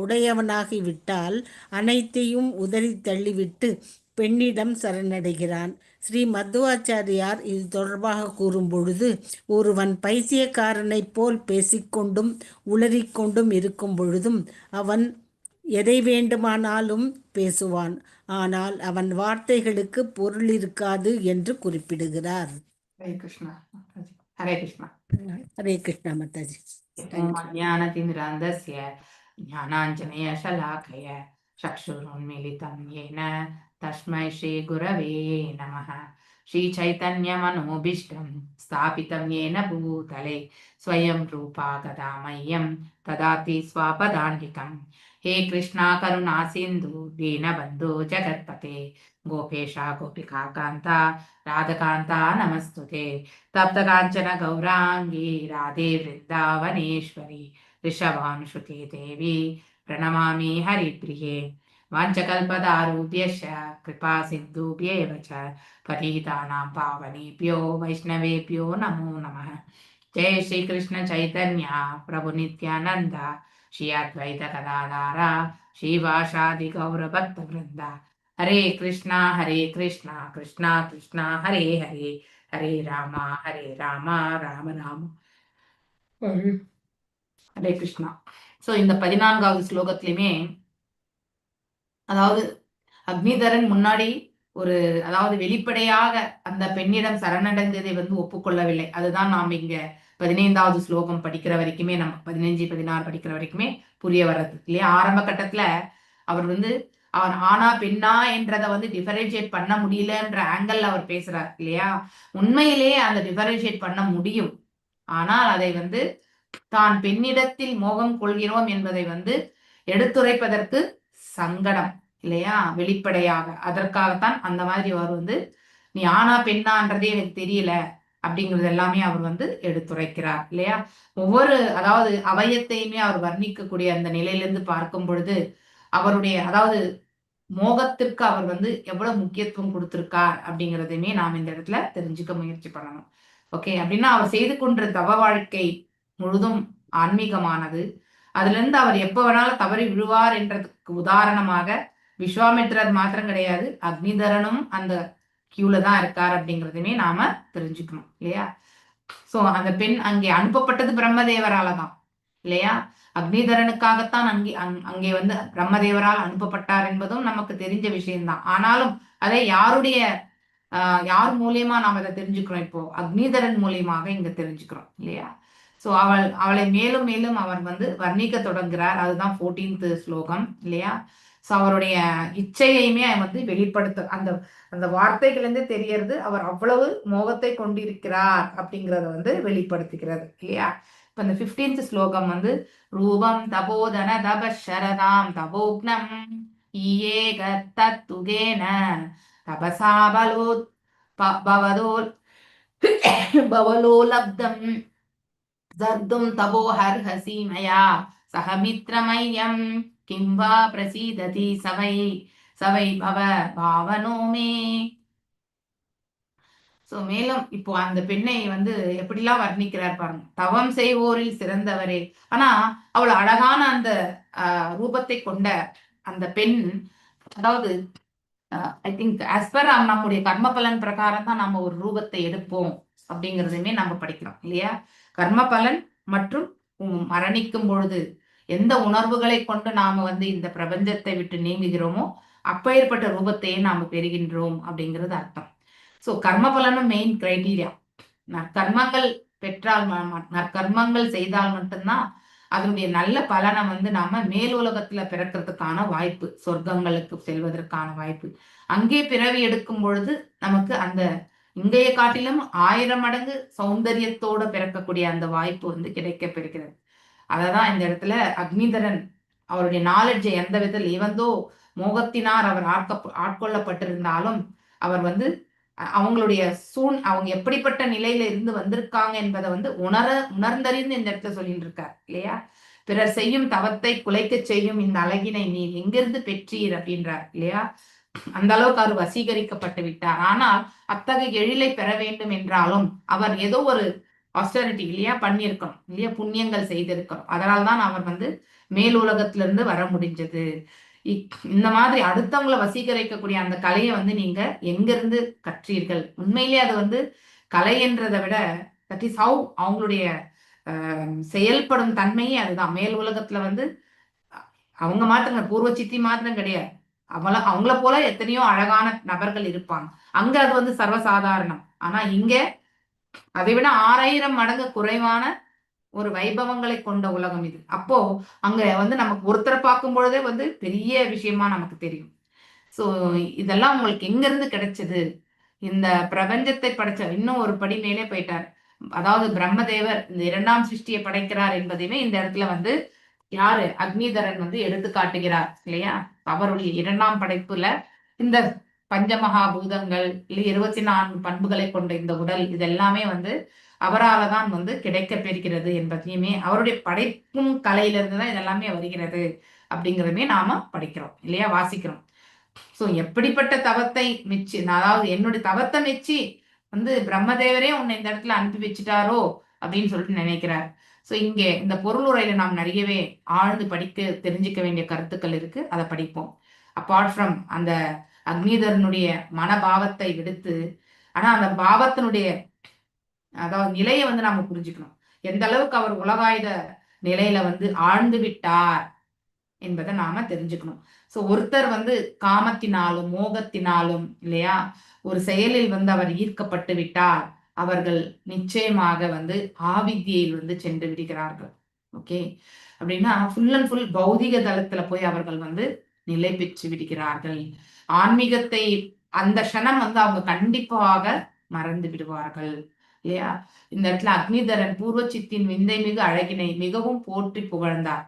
உடையவனாகிவிட்டால் அனைத்தையும் உதறி தள்ளிவிட்டு பெண்ணிடம் சரணடைகிறான். ஸ்ரீ மத்வாச்சாரியார் இது தொடர்பாக கூறும் பொழுது, ஒருவன் பைத்தியக்காரனைப் போல் பேசிக்கொண்டும் உளறிக்கொண்டும் இருக்கும் பொழுதும் அவன் எதை வேண்டுமானாலும் பேசுவான். ஆனால் அவன் வார்த்தைகளுக்கு பொருள் இருக்காது என்று குறிப்பிடுகிறார். ஹரே கிருஷ்ணா. ஹரே கிருஷ்ணா. ஹரே கிருஷ்ணா மாதாஜி. ஞானதிமிராந்தஸ்ய ஞானாஞ்சனய ஷலாகய சக்ஷுருன்மிலிதம் யேன தஸ்மை ஸ்ரீ குரவே நமः. ஸ்ரீ சைதன்யமனோபீஷ்டம் ஸ்தாபிதம் யேன பூதலே ஸ்வயம் ரூபா கதா மह्यं ததாதி ஸ்வபதான்விதம். हे कृष्णा करुणा सिंधु दीनबंधु जगत्पते गोपेशा गोपिका कांता राधकांता नमस्तुते. तप्त कांचन गौरांगी राधे वृंदावनेश्वरी ऋषभानुसुते देवी प्रणमामि हरिप्रिये. वाञ्छकल्पतारुभ्यश्च कृपा सिन्धुभ्येव च पतितानां पावनेभ्यो वैष्णवेभ्यो नमो नमः. जय श्री कृष्ण चैतन्य प्रभु नित्यानंद श्री अद्वैत गदाधारा श्रीवासादि गौर भक्त वृंदा. हरे कृष्णा कृष्णा कृष्णा हरे हरे हरे राम राम राम ஹரே கிருஷ்ணா. ஸோ இந்த 14வது ஸ்லோகத்திலுமே அதாவது அக்னிதரன் முன்னாடி அதாவது வெளிப்படையாக அந்த பெண்ணிடம் சரணடைந்ததை ஒப்புக்கொள்ளவில்லை. அதுதான் நாம் இங்க 15வது ஸ்லோகம் படிக்கிற வரைக்குமே, நம்ம 15, 16 படிக்கிற வரைக்குமே புரிய வர்றது இல்லையா. ஆரம்ப கட்டத்துல அவர் அவன் ஆனா பெண்ணா என்றதை டிஃபரன்ஷியேட் பண்ண முடியலன்ற ஆங்கிள் அவர் பேசுறார் இல்லையா. உண்மையிலேயே அந்த டிஃபரன்ஷியேட் பண்ண முடியும். ஆனால் அதை தான் பெண்ணிடத்தில் மோகம் கொள்கிறோம் என்பதை எடுத்துரைப்பதற்கு சங்கடம் இல்லையா, வெளிப்படையாக. அதற்காகத்தான் அந்த மாதிரி அவர் நீ ஆனா பெண்ணான்றதே எனக்கு தெரியல அப்படிங்கிறது எல்லாமே அவர் எடுத்துரைக்கிறார் இல்லையா. அதாவது அவயத்தையுமே அவர் வர்ணிக்கக்கூடிய அந்த நிலையிலிருந்து பார்க்கும் பொழுது அவருடைய அதாவது மோகத்திற்கு அவர் எவ்வளவு முக்கியத்துவம் கொடுத்திருக்கார் அப்படிங்கிறதையுமே நாம் இந்த இடத்துல தெரிஞ்சுக்க முயற்சி பண்ணணும். ஓகே, அப்படின்னா அவர் செய்து கொண்ட தவ வாழ்க்கை முழுதும் ஆன்மீகமானது. அதுல இருந்து அவர் எப்ப வேணாலும் தவறி விழுவார் என்றதுக்கு உதாரணமாக விஸ்வாமித்திரர் மாத்திரம் கிடையாது, அக்னிதரனும் அந்த கியூல தான் இருக்கார் அப்படிங்கிறதுமே நாம தெரிஞ்சுக்கணும் இல்லையா. சோ அந்த பெண் அங்கே அனுப்பப்பட்டது பிரம்மதேவரால தான் இல்லையா. அக்னிதரனுக்காகத்தான் அங்கே பிரம்மதேவரால் அனுப்பப்பட்டார் என்பதும் நமக்கு தெரிஞ்ச விஷயம்தான். ஆனாலும் அதை யார் மூலியமா நாம் அதை தெரிஞ்சுக்கிறோம்? இப்போ அக்னிதரன் மூலியமாக இங்க தெரிஞ்சுக்கிறோம் இல்லையா. சோ அவளை மேலும் மேலும் அவர் வர்ணிக்க தொடங்குகிறார். அதுதான் 14th ஸ்லோகம் இல்லையா. சோ அவருடைய இச்சையுமே வெளிப்படுத்த அந்த வார்த்தைகள் தெரியறது அவர் அவ்வளவு மோகத்தை கொண்டிருக்கிறார் அப்படிங்கறத வெளிப்படுத்துகிறது இல்லையா. இப்ப இந்த 15th ஸ்லோகம் வந்து ரூபம் தபோதன தபஷரதாம் தபோக்னம் ஈயேக தத்துகேன தபசா பவதோல் பவலோலப்தம் ஜர்தும் தபோஹர்ஹசி மயா சகமித்ரமயம் கிம் வா பிரசீததி சவை பவ பாவனோ மே. சோ மேலும் இப்போ அந்த பெண்ணை வந்து எப்படிலாம் வர்ணிக்கிறார் பாருங்க. தவம் செய்வோரில் சிறந்தவரே. ஆனா அவ்வளவு அழகான அந்த ரூபத்தை கொண்ட அந்த பெண், அதாவது ஐ திங்க் ஆஸ் பர் நம்முடைய கர்ம பலன் பிரகாரம் தான் நம்ம ஒரு ரூபத்தை எடுப்போம் அப்படிங்கிறதுமே நம்ம படிக்கிறோம் இல்லையா. கர்ம பலன் மற்றும் மரணிக்கும் பொழுது எந்த உணர்வுகளை கொண்டு நாம வந்து இந்த பிரபஞ்சத்தை விட்டு நீங்குகிறோமோ அப்பேற்பட்ட ரூபத்தையே நாம பெறுகின்றோம் அப்படிங்கிறது அர்த்தம். ஸோ கர்ம பலனும் மெயின் கிரைட்டீரியா. நற்கர்மங்கள் பெற்றால், நற்கர்மங்கள் செய்தால் மட்டும்தான் அதனுடைய நல்ல பலனை வந்து நாம மேல் உலகத்துல பிறக்கிறதுக்கான வாய்ப்பு, சொர்க்கங்களுக்கு செல்வதற்கான வாய்ப்பு. அங்கே பிறவி எடுக்கும் பொழுது நமக்கு அந்த இங்கைய காட்டிலும் 1000 மடங்கு சௌந்தரியத்தோட பிறக்கக்கூடிய அந்த வாய்ப்பு வந்து கிடைக்க பெறுகிறது. அததான் இந்த இடத்துல அக்னிதரன் அவருடைய நாலெட்ஜை எந்த விதத்தில் இவந்தோ மோகத்தினார் அவர் ஆட்கொள்ளப்பட்டிருந்தாலும் அவர் வந்து அவங்களுடைய அவங்க எப்படிப்பட்ட நிலையில இருந்து வந்திருக்காங்க என்பதை வந்து உணர்ந்தறிந்து இந்த இடத்துல சொல்லிட்டு இருக்கார் இல்லையா. பிறர் செய்யும் தவத்தை குலைக்க செய்யும் இந்த அழகினை நீர் எங்கிருந்து பெற்றீர் அப்படின்றார் இல்லையா. அந்த அளவுக்கு அவர் வசீகரிக்கப்பட்டு விட்டார். ஆனால் அத்தகைய எழிலை பெற வேண்டும் என்றாலும் அவர் ஏதோ ஒரு ஆஸ்டரிட்டி இல்லையா பண்ணியிருக்கணும் இல்லையா, புண்ணியங்கள் செய்திருக்கணும். அதனால்தான் அவர் வந்து மேல் உலகத்திலிருந்து வர முடிஞ்சது. இந்த மாதிரி அடுத்தவங்களை வசீகரிக்கக்கூடிய அந்த கலையை வந்து நீங்க எங்கிருந்து கற்றீர்கள்? உண்மையிலேயே அது வந்து கலை என்றதை விட தட் இஸ் ஹவு அவங்களுடைய செயல்படும் தன்மையே அதுதான். மேல் உலகத்துல வந்து அவங்க மாத்திரம் பூர்வ சித்தி மாத்திரம் கிடையாது, அவங்கள போல எத்தனையோ அழகான நபர்கள் இருப்பாங்க. அங்க அது வந்து சர்வசாதாரணம். ஆனா இங்க அதை விட 6000 மடங்கு குறைவான ஒரு வைபவங்களை கொண்ட உலகம் இது. அப்போ அங்க வந்து நமக்கு ஒருத்தரை பார்க்கும் பொழுதே வந்து பெரிய விஷயமா நமக்கு தெரியும். சோ இதெல்லாம் உங்களுக்கு எங்க இருந்து கிடைச்சது? இந்த பிரபஞ்சத்தை படைச்ச இன்னும் ஒரு படி மேலே போயிட்டார். அதாவது பிரம்மதேவர் இந்த 2ஆம் சிருஷ்டியை படைக்கிறார் என்பதையுமே இந்த இடத்துல வந்து யாரு அக்னிதரன் வந்து எடுத்து காட்டுகிறார் இல்லையா. அவருடைய 2ஆம் படைப்புல இந்த பஞ்சமகாபூதங்கள் இல்லை 24 பண்புகளை கொண்ட இந்த உடல் இதெல்லாமே வந்து அவரால் தான் வந்து கிடைக்க பெறுகிறது என்பதையுமே, அவருடைய படைப்பும் கலையிலிருந்து தான் இதெல்லாமே வருகிறது அப்படிங்கிறதுமே நாம படிக்கிறோம் இல்லையா, வாசிக்கிறோம். சோ எப்படிப்பட்ட தவத்தை மெச்சி, அதாவது என்னுடைய தவத்தை மெச்சி வந்து பிரம்மதேவரே உன்னை இந்த இடத்துல அனுப்பி வச்சுட்டாரோ அப்படின்னு சொல்லிட்டு நினைக்கிறார். சோ இங்கே இந்த பொருளுரையில நாம் நிறையவே ஆழ்ந்து படிக்க தெரிஞ்சுக்க வேண்டிய கருத்துக்கள் இருக்கு, அதை படிப்போம். அப்பார்ட் ஃப்ரம் அந்த அக்னிதரனுடைய மனபாவத்தை விடுத்து, ஆனா அந்த பாவத்தினுடைய அதாவது நிலையை வந்து நாம புரிஞ்சுக்கணும். எந்த அளவுக்கு அவர் உலகாயுத நிலையில வந்து ஆழ்ந்து விட்டார் என்பதை நாம தெரிஞ்சுக்கணும். சோ ஒருத்தர் வந்து காமத்தினாலும் மோகத்தினாலும் இல்லையா ஒரு செயலில் வந்து அவர் ஈர்க்கப்பட்டு விட்டால் அவர்கள் நிச்சயமாக வந்து ஆவித்தியில் வந்து சென்று விடுகிறார்கள். ஓகே, அப்படின்னா ஃபுல் அண்ட் ஃபுல் பௌதிக தளத்துல போய் அவர்கள் வந்து நிலை பெற்று விடுகிறார்கள். ஆன்மீகத்தை அந்த க்ஷணம் வந்து அவங்க கண்டிப்பாக மறந்து விடுவார்கள் இல்லையா. இந்த இடத்துல அக்னிதரன் பூர்வ சித்தின் விந்தை மிகு அழகினை மிகவும் போற்றி புகழ்ந்தார்.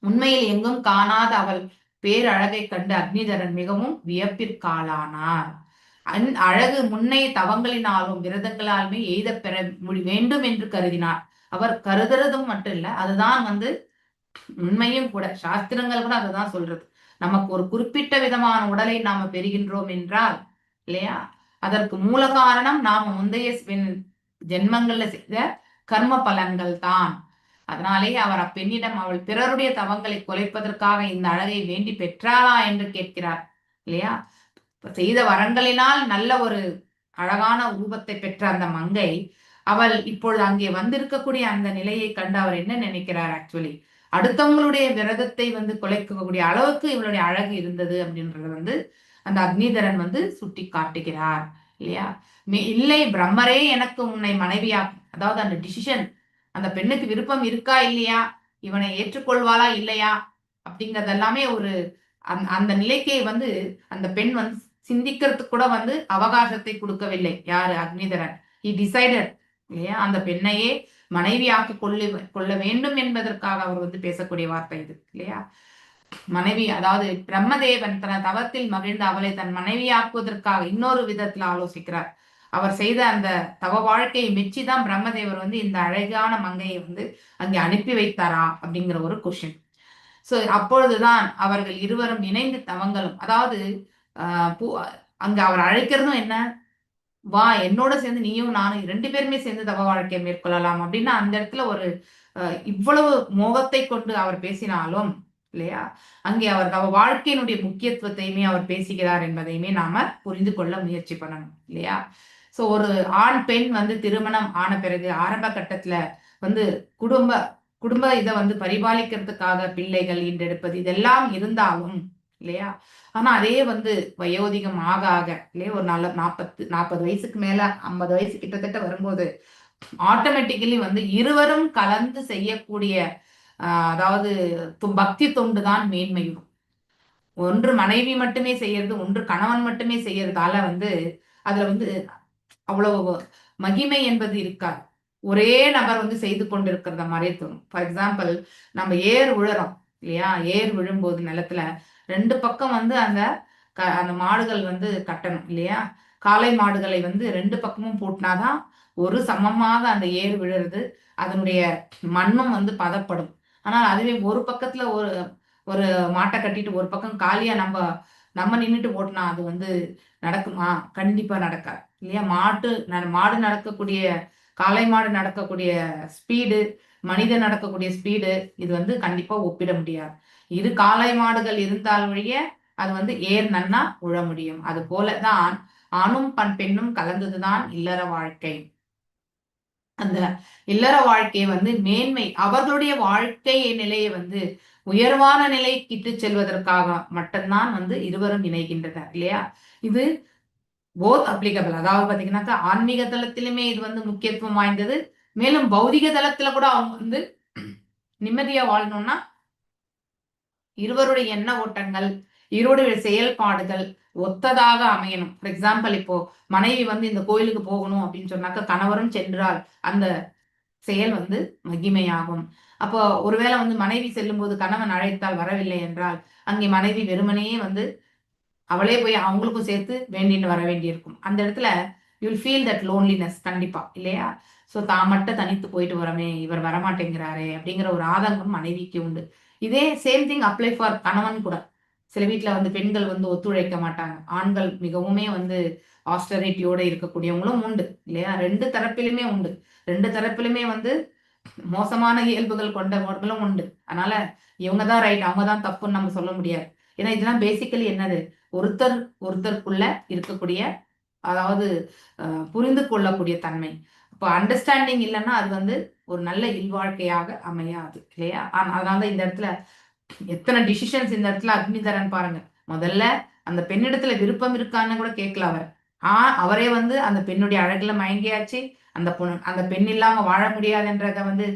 உண்மையில் எங்கும் காணாத அவள் பேரழகை கண்டு அக்னிதரன் மிகவும் வியப்பிற்காளானார். அழகு முன்னைய தவங்களினாலும் விரதங்களாலுமே எய்த பெற வேண்டும் என்று கருதினார். அவர் கருதுறதும் மட்டும் இல்ல, அதுதான் வந்து உண்மையும் கூட. சாஸ்திரங்கள் கூட அதுதான் சொல்றது. நமக்கு ஒரு குறிப்பிட்ட விதமான உடலை நாம பெறுகின்றோம் என்றால் இல்லையா, அதற்கு மூல காரணம் நாம முந்தைய ஜென்மங்கள்ல செய்த கர்ம பலன்கள் தான். அதனாலேயே அவர் அப்பெண்ணிடம் அவள் பிறருடைய தவங்களை குலைப்பதற்காக இந்த அழகை வேண்டி பெற்றாளா என்று கேட்கிறார் இல்லையா. செய்த வரங்களினால் நல்ல ஒரு அழகான ரூபத்தை பெற்ற அந்த மங்கை அவள் இப்பொழுது அங்கே வந்திருக்கக்கூடிய அந்த நிலையை கண்டு அவர் என்ன நினைக்கிறார்? ஆக்சுவலி அடுத்தவங்களுடைய விரதத்தை வந்து குலைக்கக்கூடிய அளவுக்கு இவளுடைய அழகு இருந்தது அப்படின்றது வந்து அந்த அக்னிதரன் வந்து சுட்டி காட்டுகிறார் இல்லையா. இல்லை பிரம்மரே எனக்கு உன்னை மனைவியா, அதாவது அந்த டிசிஷன் அந்த பெண்ணுக்கு விருப்பம் இருக்கா இல்லையா, இவனை ஏற்றுக்கொள்வாளா இல்லையா அப்படிங்கறதெல்லாமே ஒரு அந்த நிலைக்கே வந்து அந்த பெண் வந்து சிந்திக்கிறதுக்கு கூட வந்து அவகாசத்தை கொடுக்கவில்லை. யாரு? அக்னிதரன். ஹி டிசைடட் இல்லையா, அந்த பெண்ணையே மனைவியாக்கி கொள்ள வேண்டும் என்பதற்காக அவர் வந்து பேசக்கூடிய வார்த்தை இது இல்லையா? மனைவி, அதாவது பிரம்மதேவன் தன் தவத்தில் மகிழ்ந்து அவளை தன் மனைவியாக்குவதற்காக இன்னொரு விதத்துல ஆலோசிக்கிறார். அவர் செய்த அந்த தவ வாழ்க்கையை மெச்சிதான் பிரம்மதேவர் வந்து இந்த அழகான மங்கையை வந்து அங்கே அனுப்பி வைத்தாரா அப்படிங்கிற ஒரு கொஸ்டின். சோ அப்பொழுதுதான் அவர்கள் இருவரும் இணைந்து தவங்களும், அதாவது அங்க அவர் அழைக்கிறதும் என்ன, வா என்னோட சேர்ந்து நீயும் நானும் 2 பேருமே சேர்ந்து தவ வாழ்க்கையை மேற்கொள்ளலாம் அப்படின்னா அந்த இடத்துல ஒரு இவ்வளவு மோகத்தை கொண்டு அவர் பேசினாலும் இல்லையா, அங்கே அவர் தவ வாழ்க்கையினுடைய முக்கியத்துவத்தையுமே அவர் பேசுகிறார் என்பதையுமே நாம புரிந்து கொள்ள முயற்சி பண்ணணும் இல்லையா? சோ ஒரு ஆண் பெண் வந்து திருமணம் ஆன பிறகு ஆரம்ப கட்டத்துல வந்து குடும்ப இதை வந்து பரிபாலிக்கிறதுக்காக பிள்ளைகள் ஈண்டெடுப்பது இதெல்லாம் இருந்தாலும் இல்லையா, ஆனா அதே வந்து வயோதிகம் ஆக ஆக இல்லையா, ஒரு 40 வயசுக்கு மேல 50 வயசு கிட்டத்தட்ட வரும்போது ஆட்டோமேட்டிக்கலி வந்து இருவரும் கலந்து செய்யக்கூடிய அதாவது பக்தி தொண்டு தான் மேன்மையும். ஒன்று மனைவி மட்டுமே செய்யறது, ஒன்று கணவன் மட்டுமே செய்யறதால வந்து அதுல வந்து அவ்வளவு மகிமை என்பது இருக்காது. ஒரே நபர் வந்து செய்து கொண்டிருக்கிறத மாதிரியே தோணும். ஃபார் எக்ஸாம்பிள், நம்ம ஏர் விழுறோம் இல்லையா, ஏர் விழும்போது நிலத்துல 2 பக்கம் வந்து அந்த மாடுகள் வந்து கட்டணும் இல்லையா, காளை மாடுகளை வந்து 2 பக்கமும் பூட்டினாதான் ஒரு சமமாக அந்த ஏர் விழுறது, அதனுடைய மண்ணும் வந்து பதப்படும். ஆனால் அதுவே ஒரு பக்கத்துல ஒரு மாட்டை கட்டிட்டு ஒரு பக்கம் காலியா நம்ம நின்றுட்டு ஓட்டினா அது வந்து நடக்குமா? கண்டிப்பா நடக்காது இல்லையா? மாடு நடக்கக்கூடிய, காளை மாடு நடக்கக்கூடிய ஸ்பீடு, மனிதன் நடக்கக்கூடிய ஸ்பீடு, இது வந்து கண்டிப்பா ஒப்பிட முடியாது. இரு காளை மாடுகள் இருந்தால் வழிய அது வந்து ஏர் நன்னா உழ முடியும். அது போலதான் ஆணும் பெண்ணும் கலந்ததுதான் இல்லற வாழ்க்கை. அந்த இல்லற வாழ்க்கையை வந்து மேன்மை, அவர்களுடைய வாழ்க்கை நிலையை வந்து உயர்வான நிலைக்கு இட்டு செல்வதற்காக மட்டும்தான் வந்து இருவரும் இணைகின்றனர் இல்லையா? இது போத் அப்ளிகபிள். அதாவது பாத்தீங்கன்னாக்கா ஆன்மீக தளத்திலுமே இது வந்து முக்கியத்துவம் வாய்ந்தது. மேலும் பௌதிக தளத்துல கூட அவங்க வந்து நிம்மதியா வாழணும்னா இருவருடைய எண்ண ஓட்டங்கள், இருவருடைய செயல்பாடுகள் ஒத்ததாக அமையணும். ஃபார் எக்ஸாம்பிள், இப்போ மனைவி வந்து இந்த கோயிலுக்கு போகணும் அப்படின்னு சொன்னாக்க கணவரும் சென்றால் அந்த செயல் வந்து மகிமையாகும். அப்போ ஒருவேளை வந்து மனைவி செல்லும் போது கணவன் அழைத்தால் வரவில்லை என்றால் அங்கே மனைவி வெறுமனையே வந்து அவளே போய் அவங்களுக்கும் சேர்த்து வேண்டின்னு வர வேண்டியிருக்கும். அந்த இடத்துல யூல் ஃபீல் தட் லோன்லினஸ் கண்டிப்பா இல்லையா? ஸோ தான் மட்டும் தனித்து போயிட்டு வரமே, இவர் வரமாட்டேங்கிறாரே அப்படிங்கிற ஒரு ஆதங்கம் மனைவிக்கு உண்டு. இதே சேம் திங் அப்ளை ஃபார் கணவன் கூட. சில வீட்டுல வந்து பெண்கள் வந்து ஒத்துழைக்க மாட்டாங்க, ஆண்கள் மிகவுமே வந்து ஆஸ்டரிட்டியோட இருக்கக்கூடியவங்களும் உண்டு இல்லையா? 2 தரப்பிலுமே உண்டு. 2 தரப்பிலுமே வந்து மோசமான இயல்புகள் கொண்டவர்களும் உண்டு. அதனால இவங்கதான் ரைட், அவங்கதான் தப்புன்னு நம்ம சொல்ல முடியாது. ஏன்னா இதெல்லாம் பேசிக்கலி என்னது, ஒருத்தருக்குள்ள இருக்கக்கூடிய, அதாவது புரிந்து கொள்ளக்கூடிய தன்மை. இப்போ அண்டர்ஸ்டாண்டிங் இல்லைன்னா அது வந்து ஒரு நல்ல இல்வாழ்க்கையாக அமையாது இல்லையா? அதனாலதான் இந்த இடத்துல எத்தனை டிசிஷன்ஸ் இந்த இடத்துல அக்னிதரன் பாருங்க. முதல்ல அந்த பெண்ணிடத்துல விருப்பம் இருக்கான்னு கூட கேட்கல அவர். அவரே வந்து அந்த பெண்ணுடைய அழகுல மயங்கியாச்சு, அந்த பெண் இல்லாம வாழ முடியாதுன்றத வந்து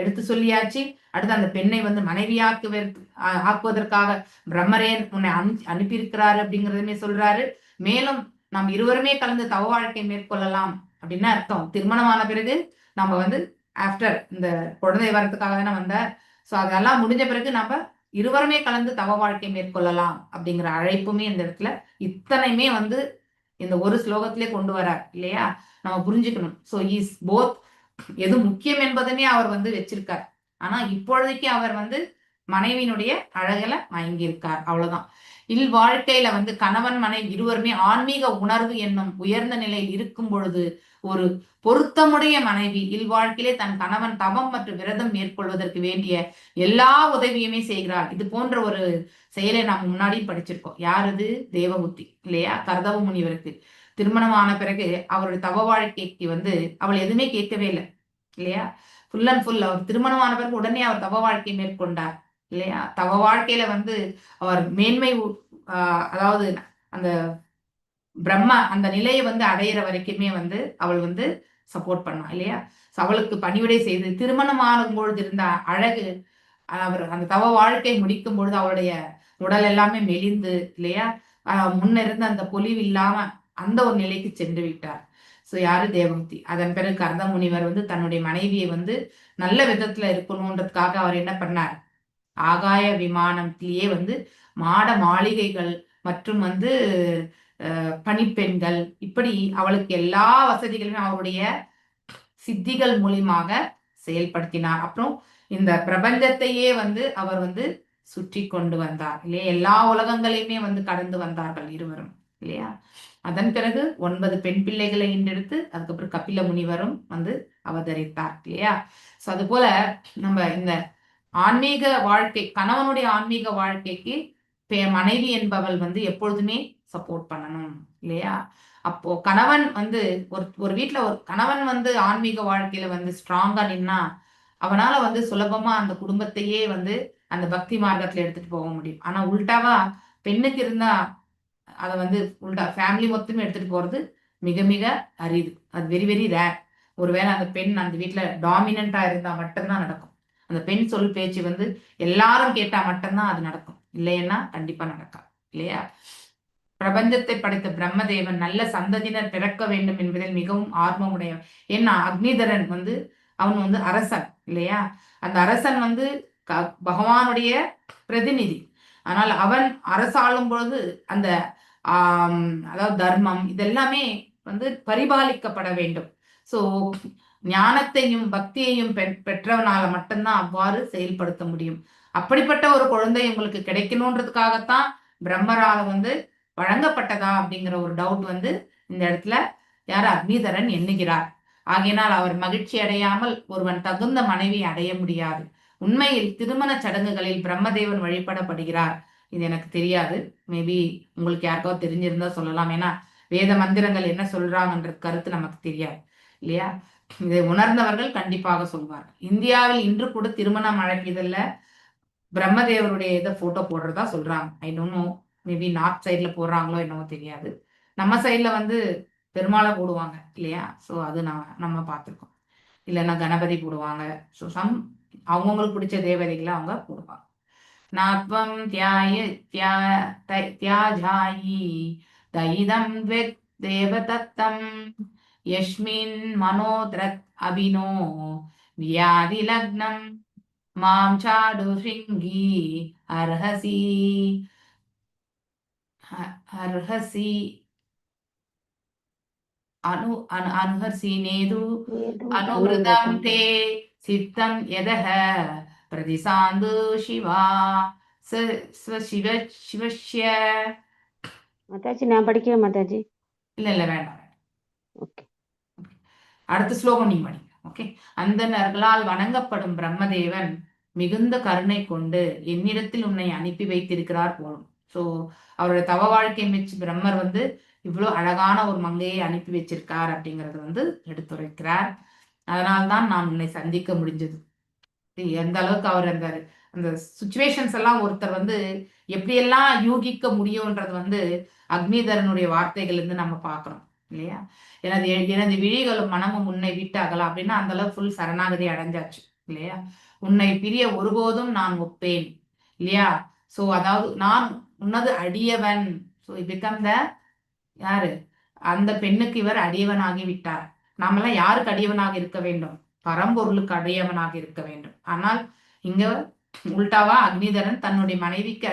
எடுத்து சொல்லியாச்சு. அடுத்து அந்த பெண்ணை வந்து ஆக்குவதற்காக பிரம்மரே உன்னை அனுப்பியிருக்கிறாரு அப்படிங்கிறதுமே சொல்றாரு. மேலும் நாம் இருவருமே கலந்து தவ வாழ்க்கை மேற்கொள்ளலாம் அப்படின்னா அர்த்தம் திருமணமான பிறகு நம்ம வந்து ஆஃப்டர் இந்த குழந்தை வரத்துக்காக தானே வந்தார். ஸோ அதெல்லாம் முடிஞ்ச பிறகு நம்ம இருவருமே கலந்து தவ வாழ்க்கை மேற்கொள்ளலாம் அப்படிங்கிற அழைப்புமே இந்த இடத்துல இத்தனையுமே வந்து இந்த ஒரு ஸ்லோகத்திலே கொண்டு வரார் இல்லையா? நம்ம புரிஞ்சுக்கணும். ஸோ இஸ் போத், எது முக்கியம் என்பதுமே அவர் வந்து வச்சிருக்கார். ஆனா இப்பொழுதைக்கு அவர் வந்து மனைவியினுடைய அழகுல மயங்கியிருக்கார், அவ்வளவுதான். வாழ்க்கையில வந்து கணவன் மனைவி இருவருமே ஆன்மீக உணர்வு என்னும் உயர்ந்த நிலையில் இருக்கும் பொழுது ஒரு பொருத்தமுடைய மனைவி வாழ்க்கையிலே தன் கணவன் தவம் மற்றும் விரதம் மேற்கொள்வதற்கு வேண்டிய எல்லா உதவியுமே செய்கிறார். இது போன்ற ஒரு செயலை நாம் முன்னாடி படிச்சிருக்கோம். யாரது? தேவபுத்தி இல்லையா? கர்தவ முனிவருக்கு திருமணமான பிறகு அவருடைய தவ வாழ்க்கைக்கு வந்து அவள் எதுவுமே கேட்கவே இல்லை இல்லையா? ஃபுல் அண்ட் ஃபுல் அவர் திருமணமான பிறகு உடனே அவர் தவ வாழ்க்கை மேற்கொண்டார் இல்லையா? தவ வாழ்க்கையில வந்து அவர் மேன்மை, அதாவது அந்த பிரம்மா அந்த நிலையை வந்து அடையிற வரைக்குமே வந்து அவள் வந்து சப்போர்ட் பண்ணா இல்லையா? அவளுக்கு பணிவிடை செய்து திருமணமாகும் பொழுது இருந்த அழகு, அவர் அந்த தவ வாழ்க்கை முடிக்கும் பொழுது அவளுடைய உடல் எல்லாமே மெலிந்து இல்லையா, முன்ன இருந்த அந்த பொலிவு இல்லாம அந்த ஒரு நிலைக்கு சென்று விட்டார். ஸோ யாரு? தேவஹூதி. அதன் பிறகு கர்த முனிவர் வந்து தன்னுடைய மனைவியை வந்து நல்ல விதத்துல இருக்கணுன்றதுக்காக அவர் என்ன பண்ணார்? ஆகாய விமானத்திலேயே வந்து மாட மாளிகைகள் மற்றும் வந்து பணிப்பெண்கள், இப்படி அவளுக்கு எல்லா வசதிகளுமே அவருடைய சித்திகள் மூலியமாக செயல்படுத்தினார். அப்புறம் இந்த பிரபஞ்சத்தையே வந்து அவர் வந்து சுற்றி கொண்டு வந்தார் இல்லையா? எல்லா உலகங்களையுமே வந்து கடந்து வந்தார்கள் இருவரும் இல்லையா? அதன் பிறகு 9 பெண் பிள்ளைகளை ஈண்டெடுத்து அதுக்கப்புறம் கபில முனிவரும் வந்து அவதரித்தார் இல்லையா? ஸோ அது போல நம்ம இந்த ஆன்மீக வாழ்க்கை, கணவனுடைய ஆன்மீக வாழ்க்கைக்கு மனைவி என்பவள் வந்து எப்பொழுதுமே சப்போர்ட் பண்ணணும் இல்லையா? அப்போ கணவன் வந்து ஒரு வீட்டுல ஒரு கணவன் வந்து ஆன்மீக வாழ்க்கையில வந்து ஸ்ட்ராங்கா நின்னா அவனால வந்து சுலபமா அந்த குடும்பத்தையே வந்து அந்த பக்தி மார்க்கத்துல எடுத்துட்டு போக முடியும். ஆனா உல்டாவா பெண்ணுக்கு இருந்தா அதை வந்து உல்டா ஃபேமிலி மொத்தமே எடுத்துட்டு போறது மிக மிக அரிது. அது வெரி வெரி ரேர். ஒருவேளை அந்த பெண் அந்த வீட்டுல டாமினண்டா இருந்தா மட்டும்தான் நடக்கும். அந்த பெண் சொல் பேச்சு வந்து எல்லாரும் கேட்டா மட்டும்தான் அது நடக்கும். இல்லைன்னா கண்டிப்பா நடக்காது இல்லையா? பிரபஞ்சத்தை படைத்த பிரம்மதேவன் நல்ல சந்ததியினர் பிறக்க வேண்டும் என்பதில் மிகவும் ஆர்வமுடையவன். ஏன்னா அக்னிதரன் வந்து அவன் வந்து அரசன் இல்லையா? அந்த அரசன் வந்து பகவானுடைய பிரதிநிதி. ஆனால் அவன் அரசாளும் பொழுது அந்த அதாவது தர்மம் இதெல்லாமே வந்து பரிபாலிக்கப்பட வேண்டும். சோ ஞானத்தையும் பக்தியையும் பெற்றவனால மட்டும்தான் அவ்வாறு செயல்படுத்த முடியும். அப்படிப்பட்ட ஒரு குழந்தை உங்களுக்கு கிடைக்கணுன்றதுக்காகத்தான் பிரம்மரால வந்து வழங்கப்பட்டதா அப்படிங்கிற ஒரு டவுட் வந்து இந்த இடத்துல யார்? அக்னிதரன் எண்ணுகிறார். ஆகையினால் அவர் மகிழ்ச்சி அடையாமல் ஒருவன் தகுந்த மனைவி அடைய முடியாது. உண்மையில் திருமண சடங்குகளில் பிரம்மதேவன் வழிபடப்படுகிறார். இது எனக்கு தெரியாது. மேபி உங்களுக்கு யாருக்காவது தெரிஞ்சிருந்தா சொல்லலாம். ஏன்னா வேத மந்திரங்கள் என்ன சொல்றாங்கன்ற கருத்து நமக்கு தெரியாது இல்லையா? இதை உணர்ந்தவர்கள் கண்டிப்பாக சொல்வார்கள். இந்தியாவில் இன்று கூட திருமணம் அழைப்பிதழ்ல பிரம்மதேவருடைய இதை போட்டோ போடுறதா சொல்றாங்க. I don't know, maybe north சைட்ல போடுறாங்களோ என்னவோ தெரியாது. நம்ம சைட்ல வந்து பெருமாளை போடுவாங்க இல்லையா? ஸோ அது நம்ம பார்த்துருக்கோம். இல்லைன்னா கணபதி போடுவாங்க. ஸோ அவங்கவுங்களுக்கு பிடிச்ச தேவதைகளை அவங்க போடுவாங்க. நாத்வம் தியாஜாயி தைதம் தேவதத்தம் யஸ்மின் மனோத்ரத் அபினோ வியாதி லக்னம் மாம் சாடு ஷிங்கி அர்ஹசி அனுஹர்சினேது அனுவிருதம் தே சித்தம் யதஹ பிரதிசாந்து சிவா சிவஸ்ய. மாதாஜி நான் படிக்கிறேன் மாதாஜி. இல்ல வேண்டாம். ஓகே, அடுத்த ஸ்லோகம் நீங்க படிங்க. ஓகே. அந்தணர்களால் வணங்கப்படும் பிரம்மதேவன் மிகுந்த கருணை கொண்டு என்னிடத்தில் உன்னை அனுப்பி வைத்திருக்கிறார் போலும். ஸோ அவருடைய தவ வாழ்க்கை மெச்சு பிரம்மர் வந்து இவ்வளவு அழகான ஒரு மங்கையை அனுப்பி வச்சிருக்கார் அப்படிங்கறது வந்து எடுத்துரைக்கிறார். அதனால்தான் நான் உன்னை சந்திக்க முடிஞ்சது. எந்த அளவுக்கு அவர் அந்த சுச்சுவேஷன்ஸ் எல்லாம் ஒருத்தர் வந்து எப்படியெல்லாம் யூகிக்க முடியும்ன்றது வந்து அக்னிதரனுடைய வார்த்தைகள் இருந்து நம்ம பார்க்கிறோம் இல்லையா? எனது விழிகளும் மனமும் உன்னை விட்டு அகலாம் அப்படின்னா அந்த அளவு ஃபுல் சரணாகதி அடைஞ்சாச்சு இல்லையா? உன்னை பிரிய ஒருபோதும் நான் ஒப்பேன் இல்லையா? சோ அதாவது நான் உன்னது அடியவன். ஸோ பிகம் த யாரு? அந்த பெண்ணுக்கு இவர் அடியவனாகி விட்டார். நாமெல்லாம் யாருக்கு அடியவனாக இருக்க வேண்டும்? பரம்பொருளுக்கு அடியவனாக இருக்க வேண்டும். ஆனால் இங்க உல்டாவா அக்னிதரன் தன்னுடைய மனைவிக்கு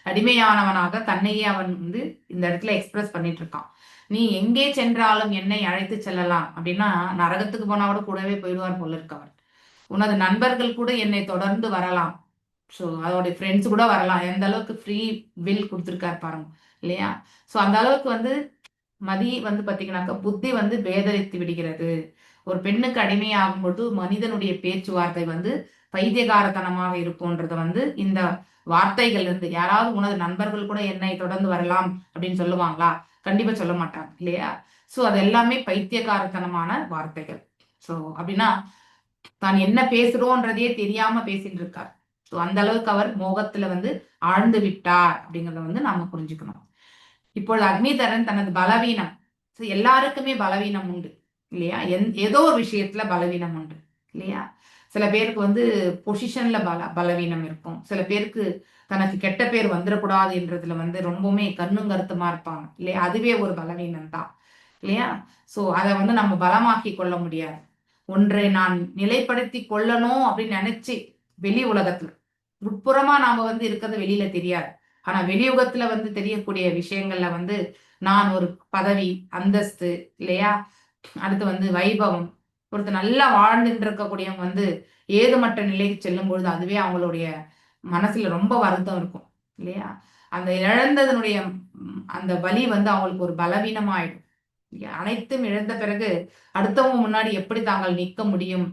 அடிமையானவனாக தன்னையே அவன் வந்து இந்த இடத்துல எக்ஸ்பிரஸ் பண்ணிட்டு இருக்கான். நீ எங்கே சென்றாலும் என்னை அழைத்து செல்லலாம் அப்படின்னா நரகத்துக்கு போனா கூட கூடவே போயிடுவார் போல இருக்கவர். உனது நண்பர்கள் கூட என்னை தொடர்ந்து வரலாம். ஸோ அதோடைய ஃப்ரெண்ட்ஸ் கூட வரலாம். எந்த அளவுக்கு ஃப்ரீ வில் கொடுத்துருக்காரு பாருங்க இல்லையா? ஸோ அந்த அளவுக்கு வந்து மதி வந்து பார்த்தீங்கன்னாக்கா புத்தி வந்து பேதரித்து விடுகிறது. ஒரு பெண்ணுக்கு அடிமையாகும் பொழுது மனிதனுடைய பேச்சுவார்த்தை வந்து பைத்தியகாரத்தனமாக இருக்கும்ன்றத வந்து இந்த வார்த்தைகள் இருந்து யாராவது உனது நண்பர்கள் கூட என்னை தொடர்ந்து வரலாம் அப்படின்னு சொல்லுவாங்களா? கண்டிப்பா சொல்ல மாட்டாங்க இல்லையா? ஸோ அது எல்லாமே பைத்தியகாரத்தனமான வார்த்தைகள். ஸோ அப்படின்னா தான் என்ன பேசுறோன்றதையே தெரியாம பேசிட்டு இருக்கார். ஸோ அந்த அளவுக்கு அவர் மோகத்துல வந்து ஆழ்ந்து விட்டார் அப்படிங்கறத வந்து நாம புரிஞ்சுக்கணும். இப்பொழுது அக்னிதரன் தனது பலவீனம், எல்லாருக்குமே பலவீனம் உண்டு இல்லையா? ஏதோ ஒரு விஷயத்துல பலவீனம் உண்டு இல்லையா? சில பேருக்கு வந்து பொசிஷன்ல பலவீனம் இருக்கும். சில பேருக்கு தனக்கு கெட்ட பேர் வந்துடக்கூடாது என்றதுல வந்து ரொம்பவுமே கண்ணும் கருத்துமா இருப்பாங்க இல்லையா? அதுவே ஒரு பலவீனம் தான் இல்லையா? சோ அதை வந்து நம்ம பலமாக்கி கொள்ள முடியாது. ஒன்றை நான் நிலைப்படுத்தி கொள்ளணும் அப்படின்னு நினைச்சு வெளி உலகத்துல உட்புறமா நாம வந்து இருக்கிறது வெளியில தெரியாது. ஆனா வெளியுலகத்துல வந்து தெரியக்கூடிய விஷயங்கள்ல வந்து நான் ஒரு பதவி, அந்தஸ்து, இல்லையா, அடுத்து வந்து வைபவம், ஒருத்தர் நல்லா வாழ்ந்துட்டு இருக்கக்கூடியவங்க வந்து ஏதுமற்ற நிலைக்கு செல்லும் பொழுது அதுவே அவங்களுடைய மனசுல ரொம்ப வருத்தம் இருக்கும், இல்லையா? அந்த இழந்ததனுடைய அந்த வலி வந்து அவங்களுக்கு ஒரு பலவீனமாயிடும். அனைத்தும் இழந்த பிறகு அடுத்தவங்க முன்னாடி எப்படி தாங்கள் நிற்க முடியும்?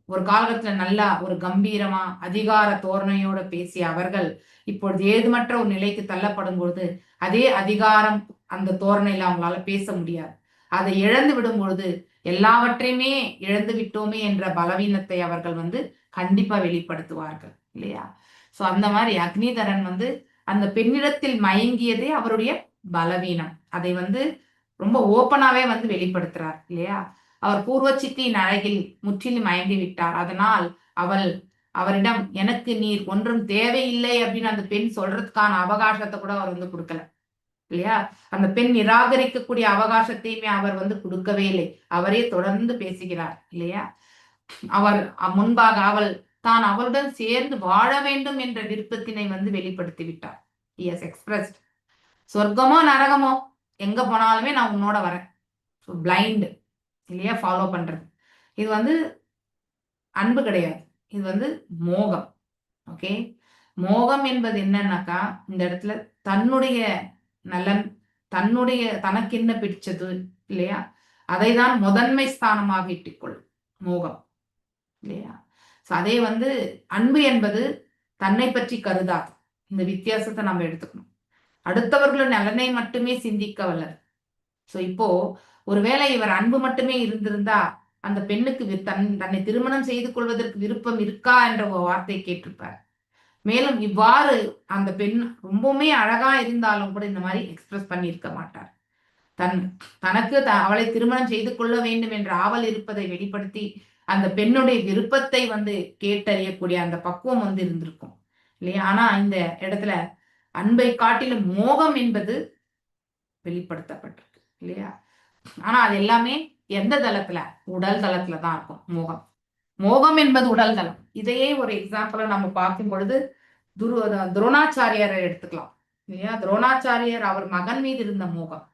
ஒரு காலகட்டத்துல நல்லா ஒரு கம்பீரமா அதிகார தோரணையோட பேசிய அவர்கள் இப்பொழுது ஏதுமற்ற ஒரு நிலைக்கு தள்ளப்படும் பொழுது அதே அதிகாரம் அந்த தோரணையில அவங்களால பேச முடியாது. அதை இழந்து விடும் பொழுது எல்லாவற்றையுமே இழந்து விட்டோமே என்ற பலவீனத்தை அவர்கள் வந்து கண்டிப்பா வெளிப்படுத்துவார்கள், இல்லையா? சோ அந்த மாதிரி அக்னிதரன் வந்து அந்த பெண்ணிடத்தில் மயங்கியதே அவருடைய பலவீனம். அதை வந்து ரொம்ப ஓப்பனாவே வந்து வெளிப்படுத்துறார், இல்லையா? அவர் பூர்வ சித்தியின் அழகில் முற்றிலும் மயங்கி விட்டார். அதனால் அவரிடம் எனக்கு நீர் ஒன்றும் தேவையில்லை அப்படின்னு அந்த பெண் சொல்றதுக்கான அவகாசத்தை கூட அவர் வந்து கொடுக்கல, இல்லையா? அந்த பெண் நிராகரிக்கக்கூடிய அவகாசத்தையுமே அவர் வந்து கொடுக்கவே இல்லை. அவரே தொடர்ந்து பேசுகிறார், இல்லையா? அவர் முன்பாக தான் அவருடன் சேர்ந்து வாழ வேண்டும் என்ற விருப்பத்தினை வந்து வெளிப்படுத்தி விட்டார். He has expressed. சொர்க்கமோ நரகமோ எங்க போனாலுமே நான் உன்னோட வரேன். பிளைண்ட், இல்லையா, ஃபாலோ பண்றது. இது வந்து அன்பு கிடையாது, இது வந்து மோகம். ஓகே, மோகம் என்பது என்னன்னாக்கா இந்த இடத்துல தன்னுடைய நலன், தனக்கு என்ன பிடிச்சது, இல்லையா, அதை தான் முதன்மை ஸ்தானமாக இட்டுக்கொள்ளும் மோகம், இல்லையா? அதே வந்து அன்பு என்பது தன்னை பற்றி கருதாது. இந்த வித்தியாசத்தை நம்ம எடுத்துக்கணும். அடுத்தவர்களின் நலனை மட்டுமே சிந்திக்க வல்லது. சோ இப்போ ஒருவேளை இவர் அன்பு மட்டுமே இருந்திருந்தா அந்த பெண்ணுக்கு தன்னை திருமணம் செய்து கொள்வதற்கு விருப்பம் இருக்கா என்ற ஒரு வார்த்தை கேட்டிருப்பார். மேலும் இவ்வாறு அந்த பெண் ரொம்பவுமே அழகா இருந்தாலும் கூட இந்த மாதிரி எக்ஸ்பிரஸ் பண்ணியிருக்க மாட்டார். தனக்கு அவளை திருமணம் செய்து கொள்ள வேண்டும் என்ற ஆவல் இருப்பதை வெளிப்படுத்தி அந்த பெண்ணுடைய விருப்பத்தை வந்து கேட்டறியக்கூடிய அந்த பக்குவம் வந்து இருந்திருக்கும், இல்லையா? ஆனா இந்த இடத்துல அன்பை காட்டிலும் மோகம் என்பது வெளிப்படுத்தப்பட்டிருக்கு, இல்லையா? ஆனா அது எல்லாமே எந்த தளத்துல? உடல் தளத்துல தான் இருக்கும் மோகம். மோகம் என்பது உடல் தளம். இதையே ஒரு எக்ஸாம்பிளா நம்ம பார்க்கும் பொழுது துரோணாச்சாரியாரை எடுத்துக்கலாம், இல்லையா? துரோணாச்சாரியர் அவர் மகன் மீது இருந்த மோகம்,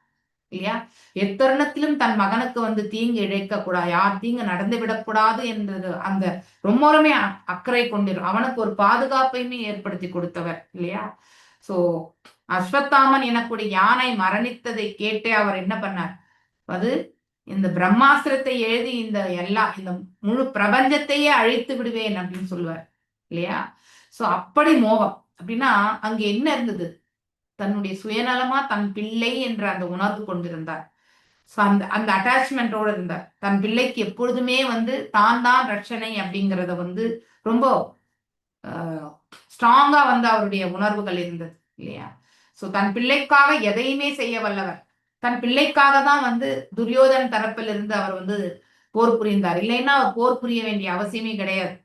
இல்லையா? எத்தருணத்திலும் தன் மகனுக்கு வந்து தீங்கு இழைக்க கூடாது, யார் தீங்கு நடந்து விடக்கூடாது என்றது அந்த ரொம்பவுமே அக்கறை கொண்டிரும். அவனுக்கு ஒரு பாதுகாப்பையுமே ஏற்படுத்தி கொடுத்தவர், இல்லையா? சோ அஸ்வத்தாமன் எனக்கூடிய யானை மரணித்ததை கேட்டே அவர் என்ன பண்ணார்? அது இந்த பிரம்மாஸ்திரத்தை எழுதி இந்த முழு பிரபஞ்சத்தையே அழித்து விடுவேன் அப்படின்னு சொல்லுவார், இல்லையா? சோ அப்படி மோகம் அப்படின்னா அங்க என்ன இருந்தது? தன்னுடைய சுயநலமா தன் பிள்ளை என்ற அந்த உணர்வு கொண்டிருந்தார். அந்த அட்டாச்மெண்டோட இருந்தார். தன் பிள்ளைக்கு எப்பொழுதுமே வந்து தான் ரட்சணை அப்படிங்கிறத வந்து ரொம்ப ஸ்ட்ராங்கா வந்து அவருடைய உணர்வுகள் இருந்தது, இல்லையா? சோ தன் பிள்ளைக்காக எதையுமே செய்ய வல்லவர். தன் பிள்ளைக்காக தான் வந்து துரியோதன் தரப்பில் இருந்து அவர் வந்து போர் புரிந்தார். இல்லைன்னா அவர் போர் புரிய வேண்டிய அவசியமே கிடையாது,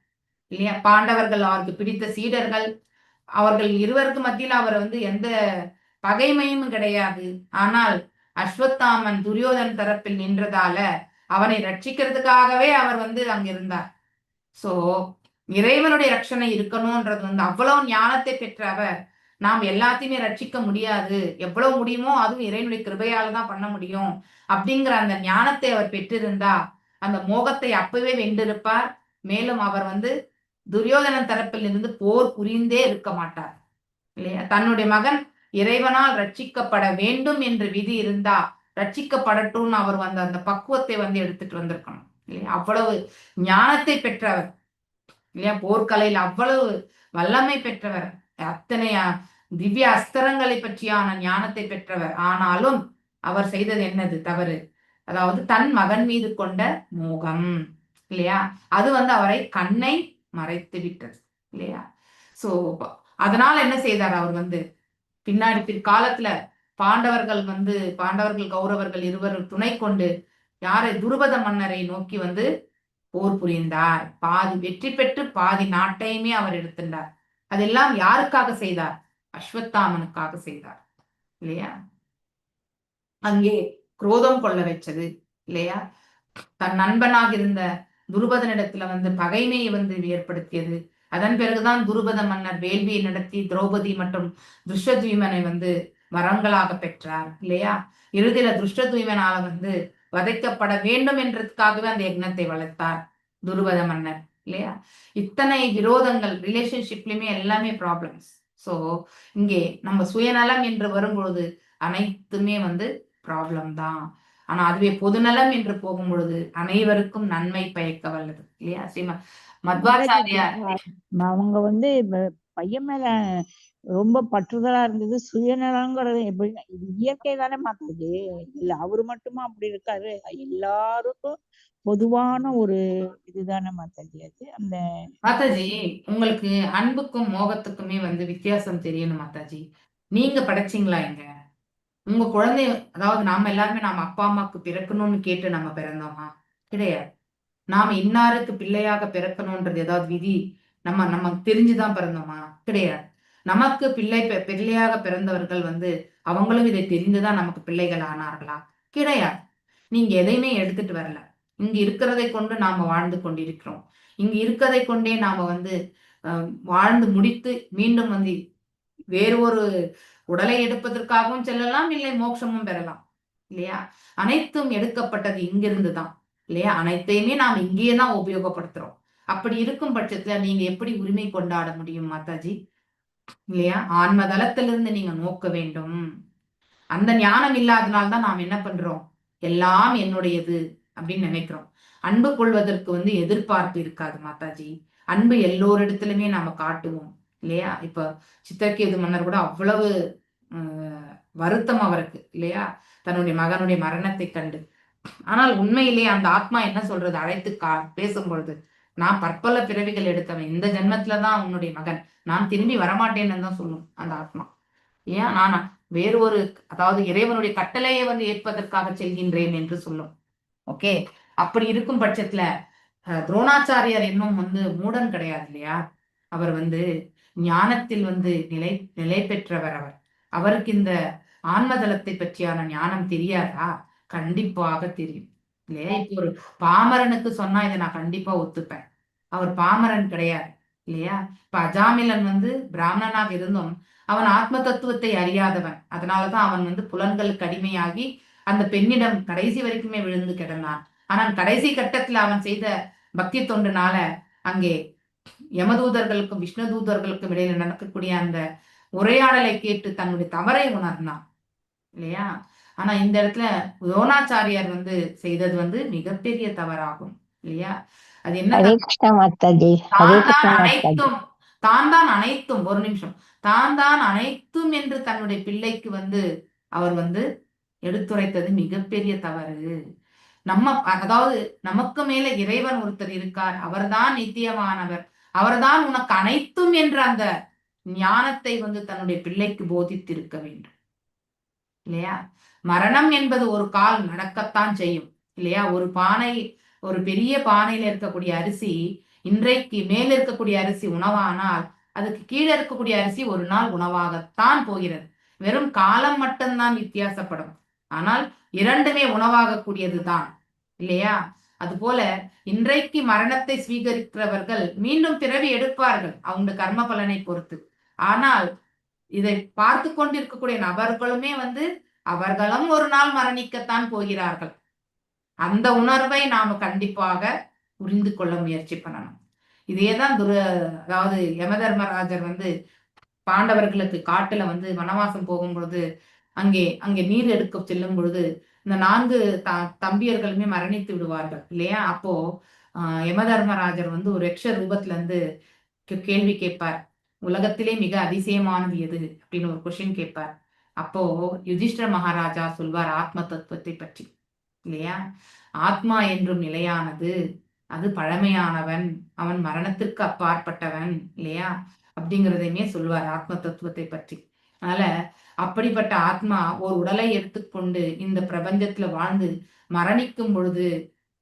இல்லையா? பாண்டவர்கள் அவருக்கு பிடித்த சீடர்கள், அவர்கள் இருவருக்கு மத்தியில் அவர் வந்து எந்த பகைமையும் கிடையாது. ஆனால் அஸ்வத்தாமன் துரியோதன் தரப்பில் நின்றதால அவனை ரட்சிக்கிறதுக்காகவே அவர் வந்து அங்க இருந்தார். சோ இறைவனுடைய ரட்சணை இருக்கணும்ன்றது வந்து அவ்வளவு ஞானத்தை பெற்ற அவர், நாம் எல்லாத்தையுமே ரட்சிக்க முடியாது, எவ்வளவு முடியுமோ அதுவும் இறைவனுடைய கிருபையால தான் பண்ண முடியும் அப்படிங்கிற அந்த ஞானத்தை அவர் பெற்றிருந்தா அந்த மோகத்தை அப்பவே வென்றிருப்பார். மேலும் அவர் வந்து துரியோதனன் தரப்பில் இருந்து போர் புரிந்தே இருக்க மாட்டார், இல்லையா? தன்னுடைய மகன் இறைவனால் ரட்சிக்கப்பட வேண்டும் என்று விதி இருந்தா ரட்சிக்கப்படட்டும்னு அவர் வந்து அந்த பக்குவத்தை வந்து எடுத்துட்டு வந்திருக்கணும், இல்லையா? அவ்வளவு ஞானத்தை பெற்றவர், இல்லையா? போர்க்கலையில் அவ்வளவு வல்லமை பெற்றவர், அத்தனை திவ்ய அஸ்திரங்களை பற்றியான ஞானத்தை பெற்றவர். ஆனாலும் அவர் செய்தது என்னது? தவறு. அதாவது தன் மகன் மீது கொண்ட மோகம், இல்லையா? அது வந்து அவரை கண்ணை மறைத்து விட்டது, இல்லையா? சோ அதனால என்ன செய்தார்? அவர் வந்து பின்னாடி பிற்காலத்துல பாண்டவர்கள் கௌரவர்கள் இருவரும் துணை கொண்டு யாரை? துருபத மன்னரை நோக்கி வந்து போர் புரிந்தார். பாதி வெற்றி பெற்று பாதி நாட்டையுமே அவர் எடுத்துட்டார். அதெல்லாம் யாருக்காக செய்தார்? அஸ்வத்தாமனுக்காக செய்தார், இல்லையா? அங்கே குரோதம் கொள்ள வச்சது இல்லையா? தன் நண்பனாக இருந்த துருபதனிடத்துல வந்து பகைமையை வந்து ஏற்படுத்தியது. அதன் பிறகுதான் துருபத மன்னர் வேள்வியை நடத்தி திரௌபதி மற்றும் திருஷ்டத்யும்னனை வந்து வரங்களாக பெற்றார் இல்லையா? இறுதியில திருஷ்டத்யும்னால வந்து வதைக்கப்பட வேண்டும் என்றதுக்காகவே அந்த யக்னத்தை வளர்த்தார் துருபத மன்னர் இல்லையா? இத்தனை விரோதங்கள் ரிலேஷன்ஷிப்லயுமே எல்லாமே ப்ராப்ளம்ஸ். ஸோ இங்கே நம்ம சுயநலம் என்று வரும்பொழுது அனைத்துமே வந்து ப்ராப்ளம் தான். ஆனா அதுவே பொதுநலம் என்று போகும் பொழுது அனைவருக்கும் நன்மை பயக்க வல்லது இல்லையா? ஸ்ரீமத் மத்வாச்சாரியார் அவங்க வந்து பையன் மேல ரொம்ப பற்றுதலா இருந்தது. சுயநலங்கிறது எப்படி இது இயற்கை தானே மாத்தாது. இல்ல அவரு மட்டுமா அப்படி இருக்காரு? எல்லாருக்கும் பொதுவான ஒரு இதுதானே மாத்தாஜி அது. அந்த மாதாஜி, உங்களுக்கு அன்புக்கும் மோகத்துக்குமே வந்து வித்தியாசம் தெரியணும் மாதாஜி. நீங்க படைச்சீங்களா இங்க? உங்க குழந்தை, அதாவது நாம எல்லாருமே நாம அப்பா அம்மாக்கு பிறக்கணும்னு கேட்டு நம்ம பிறந்தோமா? கிடையாது. நாம இன்னாருக்கு பிள்ளையாக பிறக்கணும்ன்றது ஏதாவது விதி நம்ம நம்ம தெரிஞ்சுதான் பிறந்தோமா? கிடையாது. நமக்கு பிள்ளையாக பிறந்தவர்கள் வந்து அவங்களும் இதை தெரிந்துதான் நமக்கு பிள்ளைகள் ஆனார்களா? கிடையாது. நீங்க எதையுமே எடுத்துட்டு வரல. இங்க இருக்கிறதை கொண்டு நாம வாழ்ந்து கொண்டிருக்கிறோம். இங்க இருக்கிறதை கொண்டே நாம வந்து வாழ்ந்து முடித்து மீண்டும் வந்து வேறு ஒரு உடலை எடுப்பதற்காகவும் செல்லலாம், இல்லை மோட்சமும் பெறலாம் இல்லையா? அனைத்தும் எடுக்கப்பட்டது இங்கிருந்து தான் இல்லையா? அனைத்தையுமே நாம் இங்கேயே தான் உபயோகப்படுத்துறோம். அப்படி இருக்கும் பட்சத்துல நீங்க எப்படி உரிமை கொண்டாட முடியும் மாதாஜி? இல்லையா? ஆன்ம தளத்திலிருந்து நீங்க நோக்க வேண்டும். அந்த ஞானம் இல்லாதனால்தான் நாம் என்ன பண்றோம்? எல்லாம் என்னுடையது அப்படின்னு நினைக்கிறோம். அன்பு கொள்வதற்கு வந்து எதிர்பார்ப்பு இருக்காது மாதாஜி. அன்பு எல்லோரிடத்திலுமே நாம காட்டுவோம் இல்லையா? இப்ப சித்திரகேது மன்னர் கூட அவ்வளவு வருத்தம் அவருக்கு இல்லையா? தன்னுடைய மகனுடைய மரணத்தை கண்டு. ஆனால் உண்மையிலேயே அந்த ஆத்மா என்ன சொல்றது? அழைத்து பேசும் பொழுது, நான் பற்பல பிறவிகள் எடுத்தவன், இந்த ஜென்மத்துலதான் உன்னுடைய மகன், நான் திரும்பி வரமாட்டேன்னு தான் சொல்லும் அந்த ஆத்மா. ஏன்? நான் வேறு ஒரு, அதாவது இறைவனுடைய கட்டளையை வந்து ஏற்பதற்காக செல்கின்றேன் என்று சொல்லும். ஓகே, அப்படி இருக்கும் பட்சத்துல துரோணாச்சாரியார் இன்னும் வந்து மூடன் கிடையாது இல்லையா? அவர் வந்து ஞானத்தில் வந்து நிலை பெற்றவர். அவருக்கு இந்த ஆன்மதளத்தை பற்றியான ஞானம் தெரியாதா? கண்டிப்பாக தெரியும் இல்லையா? இப்போ ஒரு பாமரனுக்கு சொன்னா இதை நான் கண்டிப்பா ஒத்துப்பேன். அவர் பாமரன் கிடையாது இல்லையா? இப்ப அஜாமிலன் வந்து பிராமணனாக இருந்தும் அவன் ஆத்ம தத்துவத்தை அறியாதவன். அதனாலதான் அவன் வந்து புலன்களுக்கு அடிமையாகி அந்த பெண்ணிடம் கடைசி வரைக்குமே விழுந்து கிடந்தான். ஆனால் கடைசி கட்டத்துல அவன் செய்த பக்தி தொண்டுனால அங்கே யமதூதர்களுக்கும் விஷ்ணு தூதர்களுக்கும் இடையில நடக்கக்கூடிய அந்த உரையாடலை கேட்டு தன்னுடைய தவறை உணர்ந்தான் இல்லையா? ஆனா இந்த இடத்துல துரோணாச்சாரியார் வந்து செய்தது வந்து மிகப்பெரிய தவறாகும் இல்லையா? அது என்ன? தான் தான் அனைத்தும், ஒரு நிமிஷம், தான் தான் அனைத்தும் என்று தன்னுடைய பிள்ளைக்கு வந்து அவர் வந்து எடுத்துரைத்தது மிகப்பெரிய தவறு. அதாவது நமக்கு மேல இறைவன் ஒருத்தர் இருக்கார், அவர்தான் நித்தியமானவர், அவர்தான் உனக்கு அனைத்தும் என்ற அந்த ஞானத்தை வந்து தன்னுடைய பிள்ளைக்கு போதித்திருக்க வேண்டும் இல்லையா? மரணம் என்பது ஒரு கால் நடக்கத்தான் செய்யும் இல்லையா? ஒரு பெரிய பானையில இருக்கக்கூடிய அரிசி இன்றைக்கு மேல இருக்கக்கூடிய அரிசி உணவானால் அதுக்கு கீழே இருக்கக்கூடிய அரிசி ஒரு நாள் உணவாகத்தான் போகிறது. வெறும் காலம் மட்டும்தான் வித்தியாசப்படும். ஆனால் இரண்டுமே உணவாக கூடியதுதான் இல்லையா? அதுபோல இன்றைக்கு மரணத்தை ஸ்வீகரிக்கிறவர்கள் மீண்டும் பிறவி எடுப்பார்கள் அவங்க கர்ம பலனை பொறுத்து. ஆனால் இதை பார்த்து கொண்டிருக்கக்கூடிய நபர்களுமே வந்து அவர்களும் ஒரு நாள் மரணிக்கத்தான் போகிறார்கள். அந்த உணர்வை நாம கண்டிப்பாக புரிந்து கொள்ள முயற்சி பண்ணணும். இதேதான் அதாவது யமதர்மராஜர் வந்து பாண்டவர்களுக்கு காட்டுல வந்து வனவாசம் போகும்பொழுது அங்கே நீர் எடுக்க செல்லும் பொழுது இந்த 4 தம்பியர்களுமே மரணித்து விடுவார்கள் இல்லையா? அப்போ யமதர்மராஜர் வந்து ஒரு யக்ஷ ரூபத்துல இருந்து கேள்வி கேட்பார். உலகத்திலே மிக அதிசயமானது எது அப்படின்னு ஒரு கொஸ்டின் கேட்பார். அப்போ யுதிஷ்டர மகாராஜா சொல்வார் ஆத்ம தத்துவத்தை பற்றி இல்லையா? ஆத்மா என்றும் நிலையானது, அது பழமையானவன், அவன் மரணத்திற்கு அப்பாற்பட்டவன் இல்லையா? அப்படிங்கிறதையுமே சொல்வார் ஆத்ம தத்துவத்தை பற்றி. அதனால அப்படிப்பட்ட ஆத்மா ஒரு உடலை எடுத்துக்கொண்டு இந்த பிரபஞ்சத்துல வாழ்ந்து மரணிக்கும் பொழுது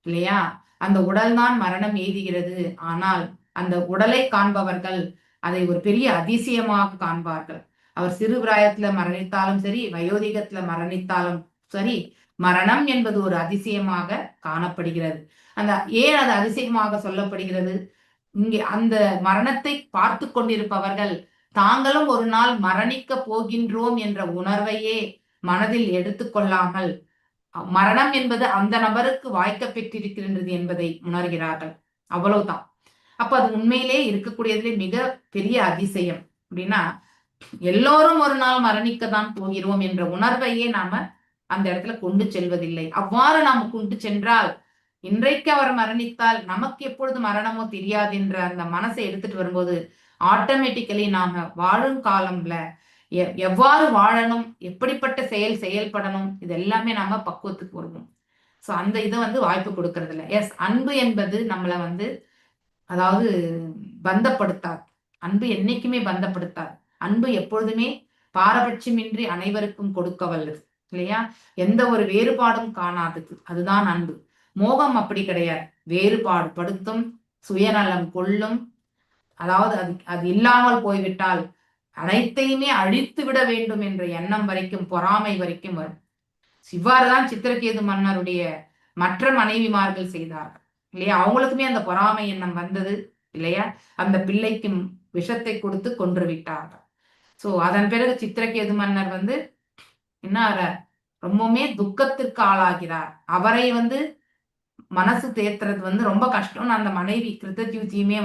இல்லையா, அந்த உடல் தான் மரணம் எய்துகிறது. ஆனால் அந்த உடலை காண்பவர்கள் அதை ஒரு பெரிய அதிசயமாக காண்பார்கள். அவர் சிறு பிராயத்துல மரணித்தாலும் சரி, வயோதிகத்துல மரணித்தாலும் சரி, மரணம் என்பது ஒரு அதிசயமாக காணப்படுகிறது. ஏன் அது அதிசயமாக சொல்லப்படுகிறது? இங்கே அந்த மரணத்தை பார்த்து கொண்டிருப்பவர்கள் தாங்களும் ஒரு நாள் மரணிக்க போகின்றோம் என்ற உணர்வையே மனதில் எடுத்துக்கொள்ளாமல் மரணம் என்பது அந்த நபருக்கு வாய்க்க பெற்றிருக்கின்றது என்பதை உணர்கிறார்கள். அவ்வளவுதான். அப்ப அது உண்மையிலே இருக்கக்கூடியதிலே மிக பெரிய அதிசயம். அப்படின்னா எல்லோரும் ஒரு நாள் மரணிக்கத்தான் போகிறோம் என்ற உணர்வையே நாம அந்த இடத்துல கொண்டு செல்வதில்லை. அவ்வாறு நாம கொண்டு சென்றால் இன்றைக்கு அவர் மரணித்தால் நமக்கு எப்பொழுது மரணமோ தெரியாது என்ற அந்த மனசை எடுத்துட்டு வரும்போது ஆட்டோமேட்டிக்கலி நாம வாழும் காலம்ல எவ்வாறு வாழணும், எப்படிப்பட்ட செயல்படணும், இது எல்லாமே நாம பக்குவத்துக்கு வருவோம். ஸோ அந்த இதை வாய்ப்பு கொடுக்கறது இல்லை. எஸ், அன்பு என்பது நம்மளை அதாவது பந்தப்படுத்தாது. அன்பு என்னைக்குமே பந்தப்படுத்தாது. அன்பு எப்பொழுதுமே பாரபட்சமின்றி அனைவருக்கும் கொடுக்க வல்லது இல்லையா? எந்த ஒரு வேறுபாடும் காணாதது, அதுதான் அன்பு. மோகம் அப்படி கிடையாது. வேறுபாடு படுத்தும், சுயநலம் கொள்ளும். அதாவது அது இல்லாமல் போய்விட்டால் அனைத்தையுமே அழித்து விட வேண்டும் என்ற எண்ணம் வரைக்கும், பொறாமை வரைக்கும் வரும். இவ்வாறுதான் சித்திரகேது மன்னருடைய மற்ற மனைவிமார்கள் செய்தார்கள் இல்லையா? அவங்களுக்குமே அந்த பொறாமை எண்ணம் வந்தது இல்லையா? அந்த பிள்ளைக்கும் விஷத்தை கொடுத்து கொன்று விட்டார்கள். சோ அதன் பிறகு சித்திரகேது மன்னர் என்ன ரொம்பவுமே துக்கத்திற்கு ஆளாகிறார். அவரை மனசு தேத்துறது ரொம்ப கஷ்டம்னு அந்த மனைவி கிருத்தஜியுமே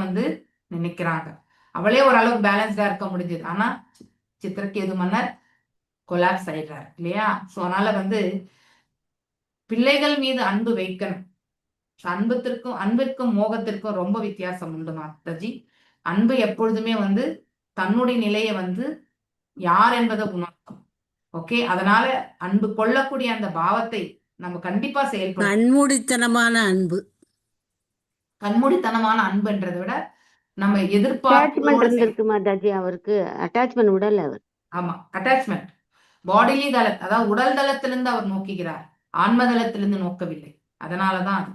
நினைக்கிறாங்க. அவளே ஓரளவுக்கு பேலன்ஸ்டா இருக்க முடிஞ்சது. ஆனா சித்திரகேது மன்னர் கொலாப்ஸ் ஆயிடுறாரு இல்லையா? சோ அதனால பிள்ளைகள் மீது அன்பு வைக்கணும். அன்பிற்கும் மோகத்திற்கும் ரொம்ப வித்தியாசம் உண்டு மாதாஜி. அன்பு எப்பொழுதுமே தன்னுடைய நிலையை யார் என்பதை உணர்த்தும். ஓகே, அதனால அன்பு கொள்ளக்கூடிய அந்த பாவத்தை நம்ம கண்டிப்பா செயல்படும். கண்மூடித்தனமான அன்பு. கண்மூடித்தனமான அன்புன்றதை விட நம்ம அட்டாச்மெண்ட் எதிர்பார்ப்பு. இருந்திருக்கு மாதாஜி, அவருக்கு அட்டாச்மெண்ட் விடல அவர். ஆமா, அட்டாச்மெண்ட் பாடிலி அதாவது உடல் தளத்திலிருந்து அவர் நோக்குகிறார், ஆன்ம தளத்திலிருந்து நோக்கவில்லை. அதனாலதான் அது.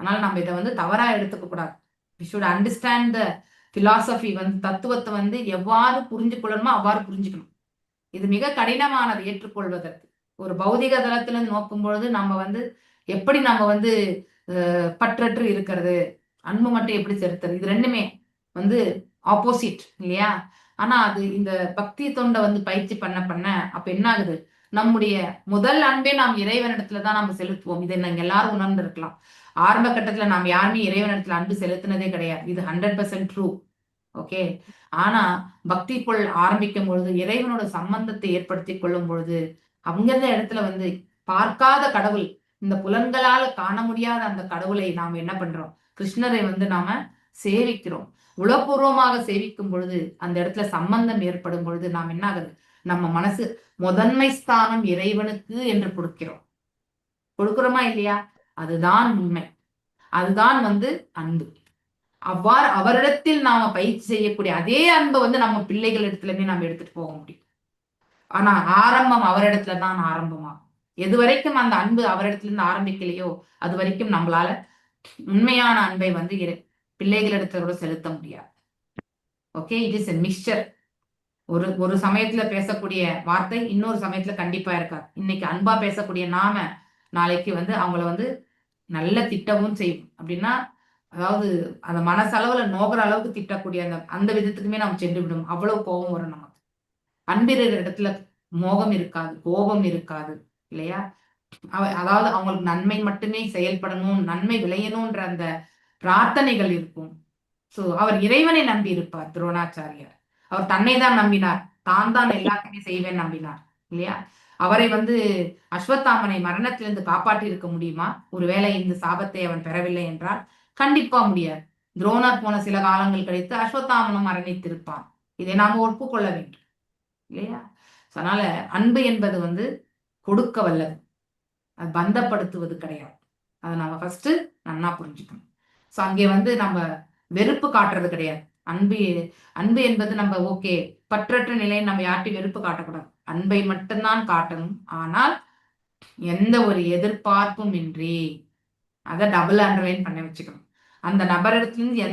அதனால நம்ம இதை தவறா எடுத்துக்க கூடாது. We should understand the philosophy. தத்துவத்தை எவ்வாறு புரிஞ்சு கொள்ளணுமோ அவ்வாறு புரிஞ்சுக்கணும். இது மிக கடினமானது ஏற்றுக்கொள்வதற்கு. ஒரு பௌதிக தளத்திலிருந்து நோக்கும் பொழுது நம்ம எப்படி நம்ம பற்றற்று இருக்கிறது, அன்பு மட்டும் எப்படி செலுத்துறது, இது ரெண்டுமே ஆப்போசிட் இல்லையா? ஆனா அது இந்த பக்தி தொண்டை பயிற்சி பண்ண அப்ப என்ன ஆகுது, நம்முடைய முதல் அன்பே நாம் இறைவனிடத்துலதான் நம்ம செலுத்துவோம். இதை நாங்க எல்லாரும் உணர்ந்து இருக்கலாம். ஆரம்ப கட்டத்துல நாம் யாருமே இறைவனிடத்துல அன்பு செலுத்தினதே கிடையாது. இது 100% ட்ரூ. ஓகே, ஆனா பக்திக்குள் ஆரம்பிக்கும் பொழுது, இறைவனோட சம்பந்தத்தை ஏற்படுத்தி கொள்ளும் பொழுது, அங்கிருந்த இடத்துல பார்க்காத கடவுள், இந்த புலன்களால காண முடியாத அந்த கடவுளை நாம் என்ன பண்றோம், கிருஷ்ணரை நாம சேவிக்கிறோம். உளப்பூர்வமாக சேவிக்கும் பொழுது அந்த இடத்துல சம்பந்தம் ஏற்படும் பொழுது நாம் என்ன ஆகுது, நம்ம மனசு முதன்மை ஸ்தானம் இறைவனுக்கு என்று கொடுக்கிறோமா இல்லையா? அதுதான் உண்மை. அதுதான் அன்பு. அவ்வாறு அவரிடத்தில் நாம பயிற்சி செய்யக்கூடிய அதே அன்பை நம்ம பிள்ளைகள் இடத்துலயுமே நம்ம எடுத்துட்டு போக முடியும். ஆனா ஆரம்பம் அவரிடத்துலதான் ஆரம்பமாகும். எது வரைக்கும் அந்த அன்பு அவரிடத்துல இருந்து ஆரம்பிக்கலையோ அது வரைக்கும் நம்மளால உண்மையான அன்பை பிள்ளைகளிடத்துல கூட செலுத்த முடியாது. Okay, it is a mixture. ஒரு சமயத்துல பேசக்கூடிய வார்த்தை இன்னொரு சமயத்துல கண்டிப்பா இருக்காது. இன்னைக்கு அன்பா பேசக்கூடிய நாம நாளைக்கு அவங்கள நல்ல திட்டவும் செய்வோம். அப்படின்னா அதாவது அந்த மனசளவுல நோகிற அளவுக்கு திட்டக்கூடிய அந்த விதத்துக்குமே நம்ம சென்று விடும். அவ்வளவு கோபம் வரும் நமக்கு. அன்பிற இடத்துல மோகம் இருக்காது, கோபம் இருக்காது இல்லையா? அதாவது அவங்களுக்கு நன்மை மட்டுமே செயல்படணும், நன்மை விளையணும்ன்ற அந்த பிரார்த்தனைகள் இருக்கும். சோ அவர் இறைவனை நம்பி இருப்பார். துரோணாச்சாரியார் அவர் தன்னை தான் நம்பினார், தான் எல்லாத்தையுமே செய்வேன் நம்பினார் இல்லையா? அவரை அஸ்வத்தாமனை மரணத்திலிருந்து காப்பாற்றி இருக்க முடியுமா? ஒருவேளை இந்த சாபத்தை அவன் பெறவில்லை என்றால் கண்டிப்பா முடியாது. துரோணர் போன சில காலங்கள் கழித்து அஸ்வத்தாமனும் மரணித்திருப்பான். இதை நாம ஒப்புக்கொள்ள வேண்டும் இல்லையா? அதனால அன்பு என்பது கொடுக்க வல்லது, அது பந்தப்படுத்துவது கிடையாது. அதை நம்ம ஃபர்ஸ்ட் நன்னா புரிஞ்சுக்கணும். ஸோ அங்கே நம்ம வெறுப்பு காட்டுறது கிடையாது. அன்பு என்பது நம்ம ஓகே பற்றற்ற நிலையை நம்ம யார்ட்டையும் வெறுப்பு காட்டக்கூடாது. அன்பை மட்டும்தான் காட்டணும். ஆனால் எந்த ஒரு எதிர்பார்ப்பும் இன்றி, அதை டபுள் அண்டர்லைன் பண்ணி வச்சுக்கணும். அந்த நபரிடத்திலிருந்து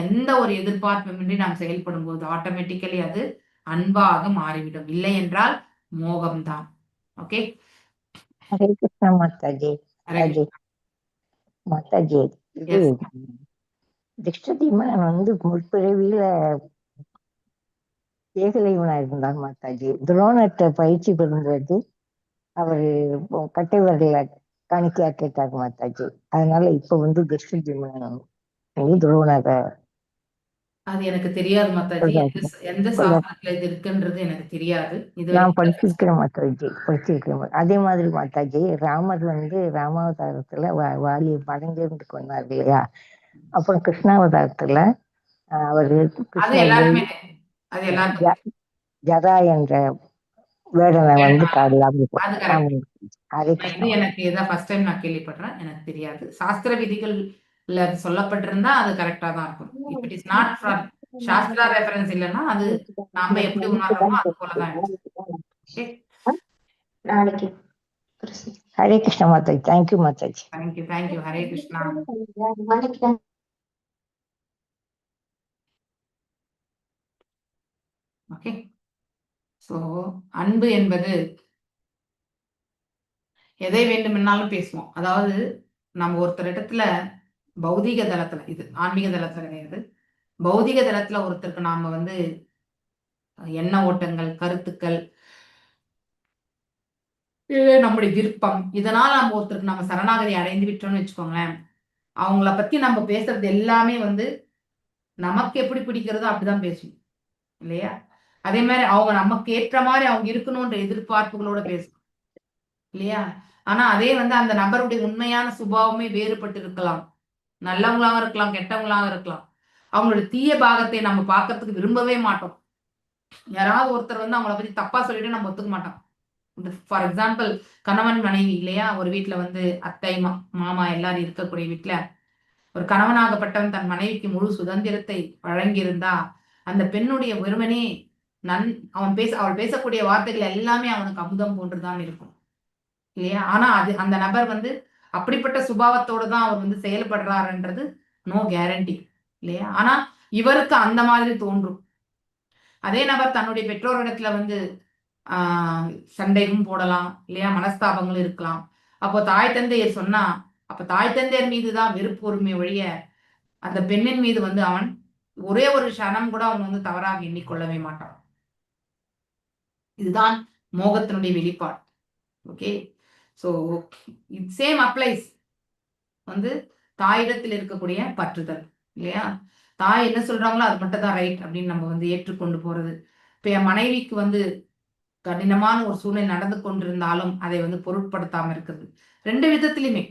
எந்த ஒரு எதிர்பார்ப்பும் இன்றி நாம் செயல்படும் போது ஆட்டோமேட்டிக்கலி அது அன்பாக மாறிவிடும். இல்லை என்றால் மோகம்தான். ஓகே, ஹரே கிருஷ்ணா மாதாஜி. ஹரே மாதாஜி கிருஷ்ணா. மாதாஜி இது எஸ். திருஷ்டதிமன் வந்து முற்பிறவியில ஏகலைவனா இருந்தார் மாதாஜி. துரோணத்தை பயிற்சி பெறும்போது அவரு கட்டை விரல காணிக்கையா கேட்டார் மாதாஜி. அதனால இப்ப வந்து திருஷ்டதிமன் வந்து துரோணரை அது எனக்கு தெரியாது மாதாஜி. எந்த சொல்றாரு. சாஸ்திரத்துல இது இருக்குன்றது எனக்கு தெரியாது. இது நான் வரைக்கும் படிச்சிருக்கிறேன் மாதாஜி, படிச்சிருக்கிறேன். அதே மாதிரி மாதாஜி ராமர் வந்து ராமாவதாரத்துல வாலியை மறைஞ்சிருந்து கொண்டார் இல்லையா? அப்புறம் கிருஷ்ணாவதாரத்துல அவரு அது கிருஷ்ணர் எல்லாருமே அது எல்லாருக்கும் தெரியும். ஜதா என்ற வேடனை வந்து வேண்டாம். காடலாம அது கரெக்ட். ஹரே இது கிருஷ்ணா. எனக்கு இதான் ஃபர்ஸ்ட் டைம் நான் கேள்விப்படுறேன். எனக்கு தெரியாது. சாஸ்திர விதிகள்ல அது சொல்லப்பட்டிருந்தா அது கரெக்டா தான் இருக்கும். If it is not from Shastra reference இல்லைன்னா அது நாம எப்படி உணர்றோமோ அது போலதான் இருக்கு. ஓகே, நாளைக்கு Hare Krishna Mataji. Thank you Mataji. Thank you thank you. Hare Krishna. நாளைக்கு ஓகே, ஸோ அன்பு என்பது எதை வேண்டுமென்னாலும் பேசுவோம். அதாவது நம்ம ஒருத்தர் இடத்துல பௌதீக தளத்துல, இது ஆன்மீக தளத்துல கிடையாது, பௌதிக தளத்துல ஒருத்தருக்கு நாம வந்து எண்ண ஓட்டங்கள், கருத்துக்கள், நம்முடைய விருப்பம், இதனால நம்ம ஒருத்தருக்கு நம்ம சரணாகதி அடைந்து விட்டோம்னு வச்சுக்கோங்களேன், அவங்கள பத்தி நம்ம பேசுறது எல்லாமே வந்து நமக்கு எப்படி பிடிக்கிறதோ அப்படிதான் பேசுவோம் இல்லையா? அதே மாதிரி அவங்க நமக்கு ஏற்ற மாதிரி அவங்க இருக்கணும்ன்ற எதிர்பார்ப்புகளோட பேசுவோம் இல்லையா? ஆனா அதே வந்து அந்த நபருடைய உண்மையான சுபாவமே வேறுபட்டு இருக்கலாம். நல்லவங்களாவும் இருக்கலாம், கெட்டவங்களாவும் இருக்கலாம். அவங்களோட தீய பாகத்தை நம்ம பார்க்கறதுக்கு விரும்பவே மாட்டோம். யாராவது ஒருத்தர் வந்து அவங்கள பத்தி தப்பா சொல்லிட்டு நம்ம ஒத்துக்க மாட்டோம். ஃபார் எக்ஸாம்பிள், கணவன் மனைவி இல்லையா? ஒரு வீட்டுல வந்து அத்தை மாமா எல்லாரும் இருக்கக்கூடிய வீட்டுல ஒரு கணவனாகப்பட்டவன் தன் மனைவிக்கு முழு சுதந்திரத்தை வழங்கியிருந்தா அந்த பெண்ணுடைய வெறுமனே அவள் பேசக்கூடிய வார்த்தைகள் எல்லாமே அவனுக்கு அமுதம் போன்றுதான் இருக்கும் இல்லையா? ஆனா அந்த நபர் வந்து அப்படிப்பட்ட சுபாவத்தோட தான் அவர் வந்து செயல்படுறாருன்றது நோ கேரண்டி இல்லையா? ஆனா இவருக்கு அந்த மாதிரி தோன்றும். அதே நபர் தன்னுடைய பெற்றோரிடத்துல வந்து சண்டையும் போடலாம் இல்லையா? மனஸ்தாபங்கள் இருக்கலாம். அப்போ தாய் தந்தையர் சொன்னா அப்ப தாய் தந்தையர் மீதுதான் வெறுப்பு உரிமை ஒழிய அந்த பெண்ணின் மீது வந்து அவன் ஒரே ஒரு க்ஷணம் கூட அவன் வந்து தவறாக எண்ணிக்கொள்ளவே மாட்டான். இதுதான் மோகத்தினுடைய வெளிப்பாடு. ஓகே, ஸோ சேம் அப்ளைஸ் வந்து தாயிடத்தில் இருக்கக்கூடிய பற்றுதல் இல்லையா? தாய் என்ன சொல்றாங்களோ அது மட்டும் தான் ரைட் அப்படின்னு நம்ம வந்து ஏற்றுக்கொண்டு போறது. இப்ப என் மனைவிக்கு வந்து கடினமான ஒரு சூழ்நிலை நடந்து கொண்டிருந்தாலும் அதை வந்து பொருட்படுத்தாம இருக்கிறது. ரெண்டு விதத்திலுமே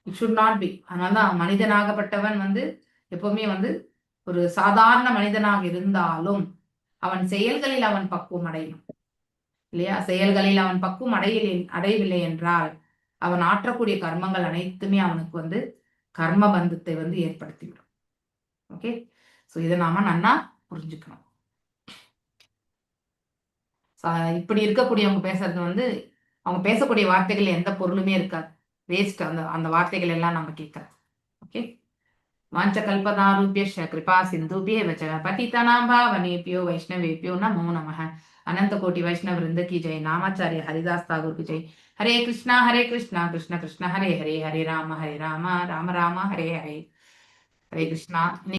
இட் ஷுட் நாட் பி. அதனாலதான் மனிதனாகப்பட்டவன் வந்து எப்பவுமே வந்து ஒரு சாதாரண மனிதனாக இருந்தாலும் அவன் செயல்களில் அவன் பக்குவம் அடையணும் இல்லையா? செயல்களில் அவன் பக்குவம் அடையவில்லை என்றால் அவன் ஆற்றக்கூடிய கர்மங்கள் அனைத்துமே அவனுக்கு வந்து கர்ம பந்தத்தை வந்து ஏற்படுத்திவிடும். ஓகே, ஸோ இதை நாம நன்னா புரிஞ்சுக்கணும். இப்படி இருக்கக்கூடியவங்க பேசுறது வந்து அவங்க பேசக்கூடிய வார்த்தைகள் எந்த பொருளுமே இருக்காது, வேஸ்ட். அந்த வார்த்தைகள் எல்லாம் நம்ம கேட்கறோம். ஓகே, வாஞ்சகல்பதாருभ्यश्च कृपा सिन्धुभ्येव च पतितानां पावनेभ्यो वैष्णवेभ्यो नमो नमः. अनंत कोटि वैष्णव वृंद की जय. नामाचार्य हरिदास ठाकुर की जय. हरे कृष्णा कृष्ण कृष्ण हरे हरे, हरे राम राम राम हरे हरे. हरे कृष्णा.